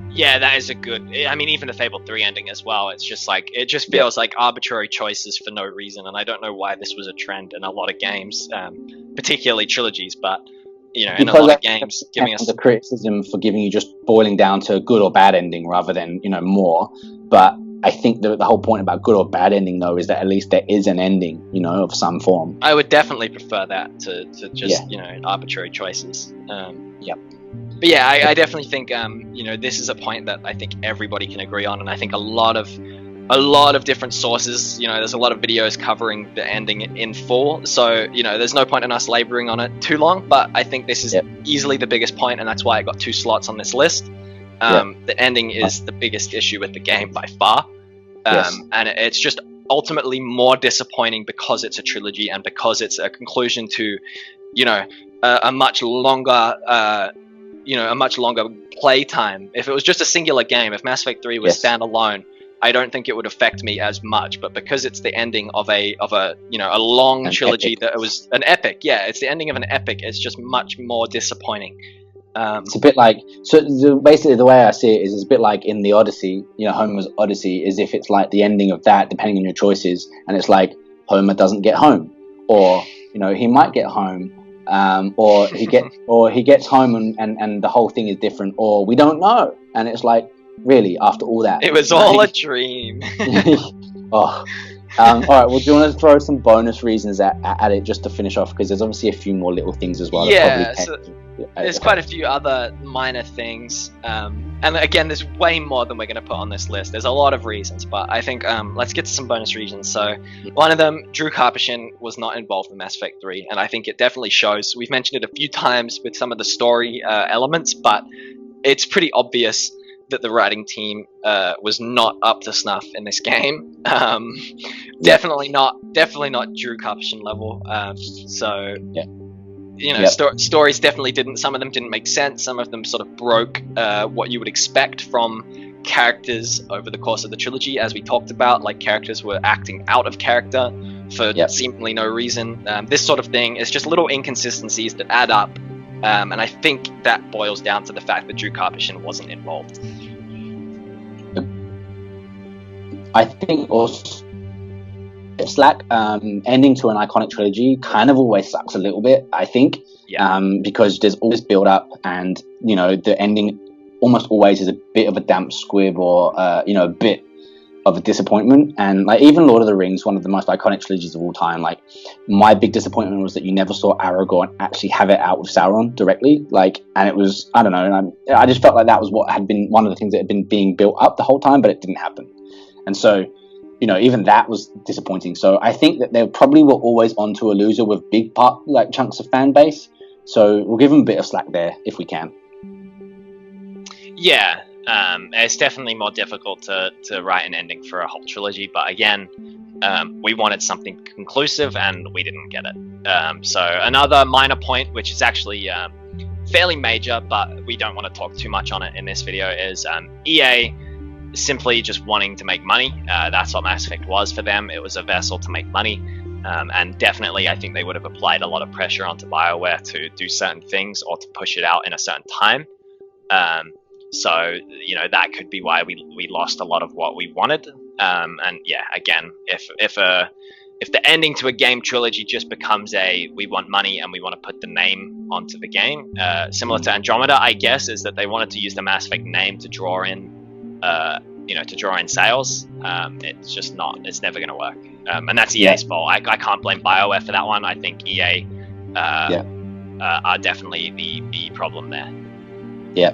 Yeah, that is a good, I mean, even the Fable 3 ending as well, it's just like, it just feels like arbitrary choices for no reason, and I don't know why this was a trend in a lot of games, particularly trilogies, but, you know, in a lot of games, giving us the criticism for giving you just boiling down to a good or bad ending rather than, you know, more. But I think the whole point about good or bad ending, though, is that at least there is an ending, you know, of some form. I would definitely prefer that to just, you know, arbitrary choices. But yeah, I definitely think, you know, this is a point that I think everybody can agree on, and I think a lot of different sources, you know, there's a lot of videos covering the ending in full, so, you know, there's no point in us laboring on it too long, but I think this is easily the biggest point, and that's why I got 2 slots on this list. The ending is the biggest issue with the game by far, and it's just ultimately more disappointing because it's a trilogy and because it's a conclusion to, you know, a much longer play time. If it was just a singular game, if Mass Effect 3 was standalone, I don't think it would affect me as much. But because it's the ending of a you know, a long trilogy, that it was an epic. Yeah, it's the ending of an epic. It's just much more disappointing. It's a bit like basically the way I see it is it's a bit like in the Odyssey, Homer's Odyssey, is if it's like the ending of that, depending on your choices, and it's like Homer doesn't get home, or he might get home, or he gets home and the whole thing is different, or we don't know, and it's like, really, after all that, it was all a dream. Oh. All right. Well, do you want to throw some bonus reasons at it just to finish off? Because there's obviously a few more little things as well. Yeah. There's quite a few other minor things, and again, there's way more than we're going to put on this list. There's a lot of reasons, but I think let's get to some bonus reasons. So, one of them, Drew Karpyshyn was not involved in Mass Effect 3, and I think it definitely shows. We've mentioned it a few times with some of the story elements, but it's pretty obvious that the writing team was not up to snuff in this game. Definitely not Drew Karpyshyn level. Stories definitely didn't. Some of them didn't make sense. Some of them sort of broke what you would expect from characters over the course of the trilogy, as we talked about. Like, characters were acting out of character for seemingly no reason. This sort of thing is just little inconsistencies that add up. And I think that boils down to the fact that Drew Karpyshyn wasn't involved. I think also slack ending to an iconic trilogy kind of always sucks a little bit, I think, because there's always build up, and the ending almost always is a bit of a damp squib, or a bit of a disappointment. And like, even Lord of the Rings, one of the most iconic trilogies of all time, like, my big disappointment was that you never saw Aragorn actually have it out with Sauron directly, and it was, I don't know, and I just felt like that was what had been one of the things that had been being built up the whole time, but it didn't happen. And so even that was disappointing. So I think that they probably were always onto a loser with big chunks of fan base, so we'll give them a bit of slack there if we can. Yeah. It's definitely more difficult to write an ending for a whole trilogy, but again, we wanted something conclusive and we didn't get it. So another minor point, which is actually fairly major, but we don't want to talk too much on it in this video, is EA simply just wanting to make money. That's what Mass Effect was for them. It was a vessel to make money. And definitely, I think they would have applied a lot of pressure onto BioWare to do certain things or to push it out in a certain time. So, that could be why we lost a lot of what we wanted. And yeah, again, if the ending to a game trilogy just becomes we want money and we want to put the name onto the game, similar to Andromeda, I guess, is that they wanted to use the Mass Effect name to draw in sales. It's never going to work. And that's EA's fault. I can't blame BioWare for that one. I think EA are definitely the problem there. Yeah.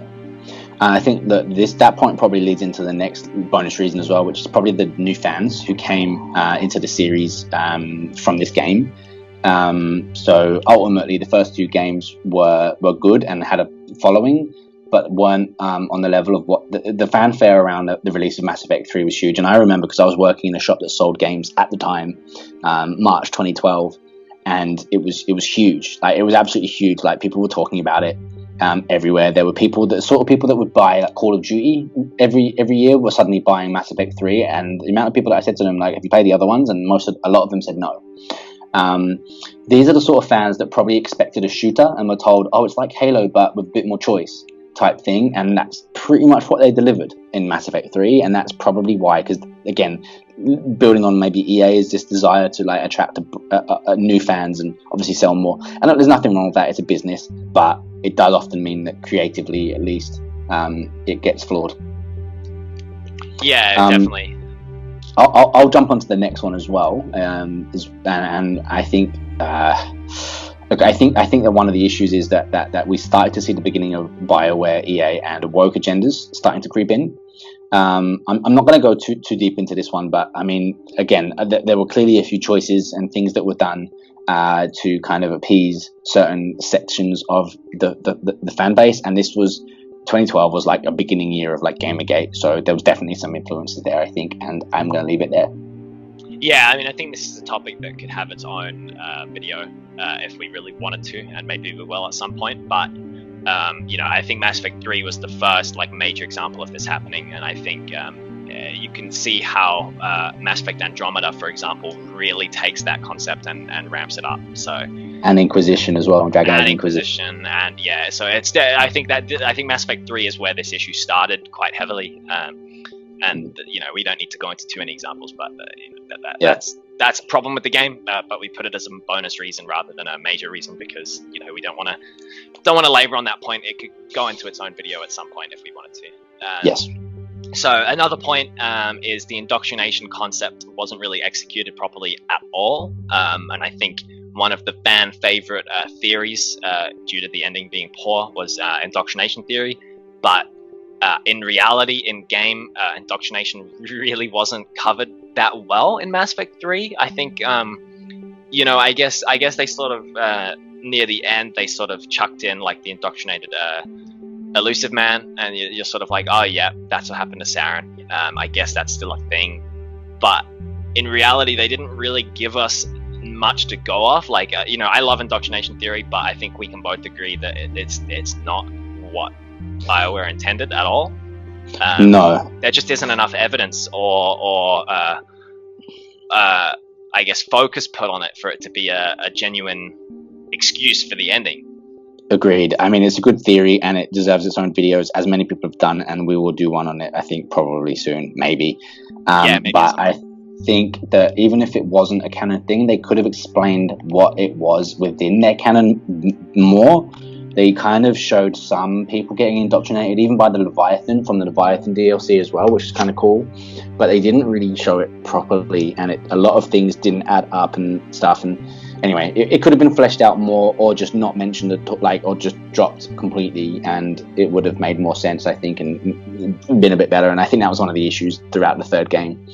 I think that point probably leads into the next bonus reason as well, which is probably the new fans who came into the series from this game. So ultimately, the first two games were good and had a following, but weren't on the level of what the fanfare around the release of Mass Effect 3 was huge. And I remember, because I was working in a shop that sold games at the time, March 2012, and it was huge. Like, it was absolutely huge. Like, people were talking about it everywhere. There were people that would buy like Call of Duty every year were suddenly buying Mass Effect 3, and the amount of people that I said to them, like, have you played the other ones? And a lot of them said no. These are the sort of fans that probably expected a shooter and were told, oh, it's like Halo but with a bit more choice type thing, and that's pretty much what they delivered in Mass Effect 3, and that's probably why, because again, building on maybe EA's this desire to like attract new fans and obviously sell more, and there's nothing wrong with that, it's a business, but it does often mean that creatively, at least, it gets flawed. Yeah, definitely. I'll jump onto the next one as well, and I think I think that one of the issues is that we started to see the beginning of BioWare, EA, and woke agendas starting to creep in. I'm not going to go too deep into this one, but I mean, again, there were clearly a few choices and things that were done to kind of appease certain sections of the fan base, and this was 2012 was like a beginning year of like Gamergate, so there was definitely some influences there, I think, and I'm going to leave it there. Yeah, I mean, I think this is a topic that could have its own video if we really wanted to, and maybe we will at some point. But I think Mass Effect 3 was the first like major example of this happening, and I think you can see how Mass Effect Andromeda, for example, really takes that concept and ramps it up. So and Inquisition as well, Dragon and Age Inquisition. Inquisition, and yeah, so I think Mass Effect 3 is where this issue started quite heavily, and you know, we don't need to go into too many examples, but you know, that's a problem with the game, but we put it as a bonus reason rather than a major reason, because you know, we don't want to labor on that point. It could go into its own video at some point if we wanted to. Yes. So another point is the indoctrination concept wasn't really executed properly at all, and I think one of the fan favorite theories, due to the ending being poor, was indoctrination theory. But in reality, in game, indoctrination really wasn't covered that well in Mass Effect 3. I think, you know, I guess they sort of near the end they sort of chucked in like the indoctrinated elusive man, and you're sort of like, oh yeah, that's what happened to Saren. I guess that's still a thing, but in reality, they didn't really give us much to go off. Like, you know, I love indoctrination theory, but I think we can both agree that it's not what BioWare intended at all. No, there just isn't enough evidence or I guess focus put on it for it to be a genuine excuse for the ending. Agreed. I mean, it's a good theory and it deserves its own videos, as many people have done, and we will do one on it, I think, probably soon, maybe. Maybe but I think that even if it wasn't a canon thing, they could have explained what it was within their canon more. They kind of showed some people getting indoctrinated, even by the Leviathan, from the Leviathan DLC as well, which is kind of cool. But they didn't really show it properly, and a lot of things didn't add up and stuff. And anyway, it could have been fleshed out more, or just not mentioned or just dropped completely, and it would have made more sense, I think, and been a bit better. And I think that was one of the issues throughout the third game.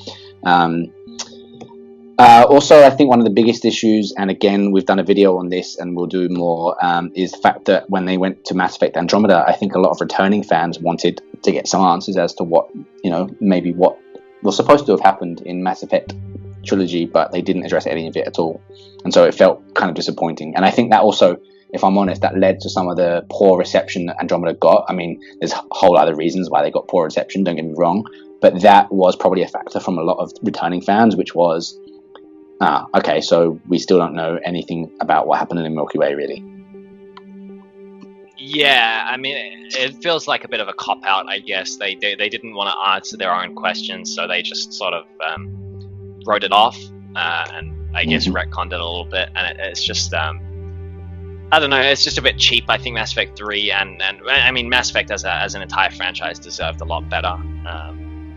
Also, I think one of the biggest issues, and again, we've done a video on this and we'll do more, is the fact that when they went to Mass Effect Andromeda, I think a lot of returning fans wanted to get some answers as to what, you know, maybe what was supposed to have happened in Mass Effect trilogy, but they didn't address any of it at all. And so it felt kind of disappointing. And I think that also, if I'm honest, that led to some of the poor reception that Andromeda got. I mean, there's whole other reasons why they got poor reception, don't get me wrong, but that was probably a factor from a lot of returning fans, which was, okay, so we still don't know anything about what happened in the Milky Way, really. Yeah, I mean, it feels like a bit of a cop-out, I guess. They didn't want to answer their own questions, so they just sort of wrote it off, and I guess retconned it a little bit, and it's just, I don't know, it's just a bit cheap. I think Mass Effect 3, and I mean, Mass Effect as an entire franchise deserved a lot better.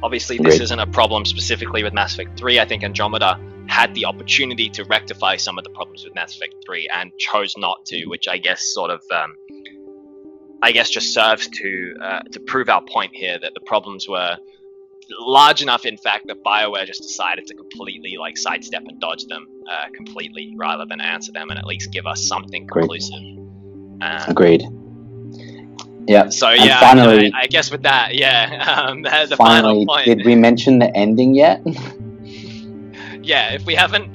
Obviously, this isn't a problem specifically with Mass Effect 3. I think Andromeda had the opportunity to rectify some of the problems with Mass Effect 3 and chose not to, which I guess sort of, just serves to prove our point here that the problems were large enough, in fact, that BioWare just decided to completely like sidestep and dodge them completely, rather than answer them and at least give us something conclusive. Agreed. Yeah. So and yeah, finally, I guess with that, yeah, the finally, final point. did we mention the ending yet? Yeah, if we haven't,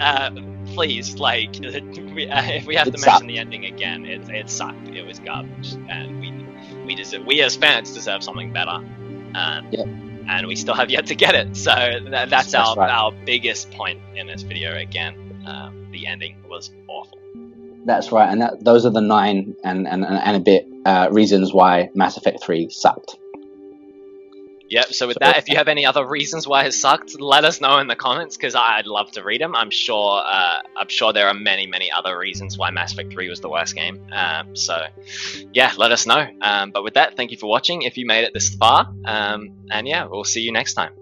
please, like, if we have to mention the ending again, it sucked. It was garbage, and we as fans deserve something better. And we still have yet to get it. So that's our biggest point in this video again. The ending was awful. That's right, and those are the 9 and a bit reasons why Mass Effect 3 sucked. Yep, so with that, if you have any other reasons why it sucked, let us know in the comments, because I'd love to read them. I'm sure there are many, many other reasons why Mass Effect 3 was the worst game. So, yeah, let us know. But with that, thank you for watching if you made it this far. And yeah, we'll see you next time.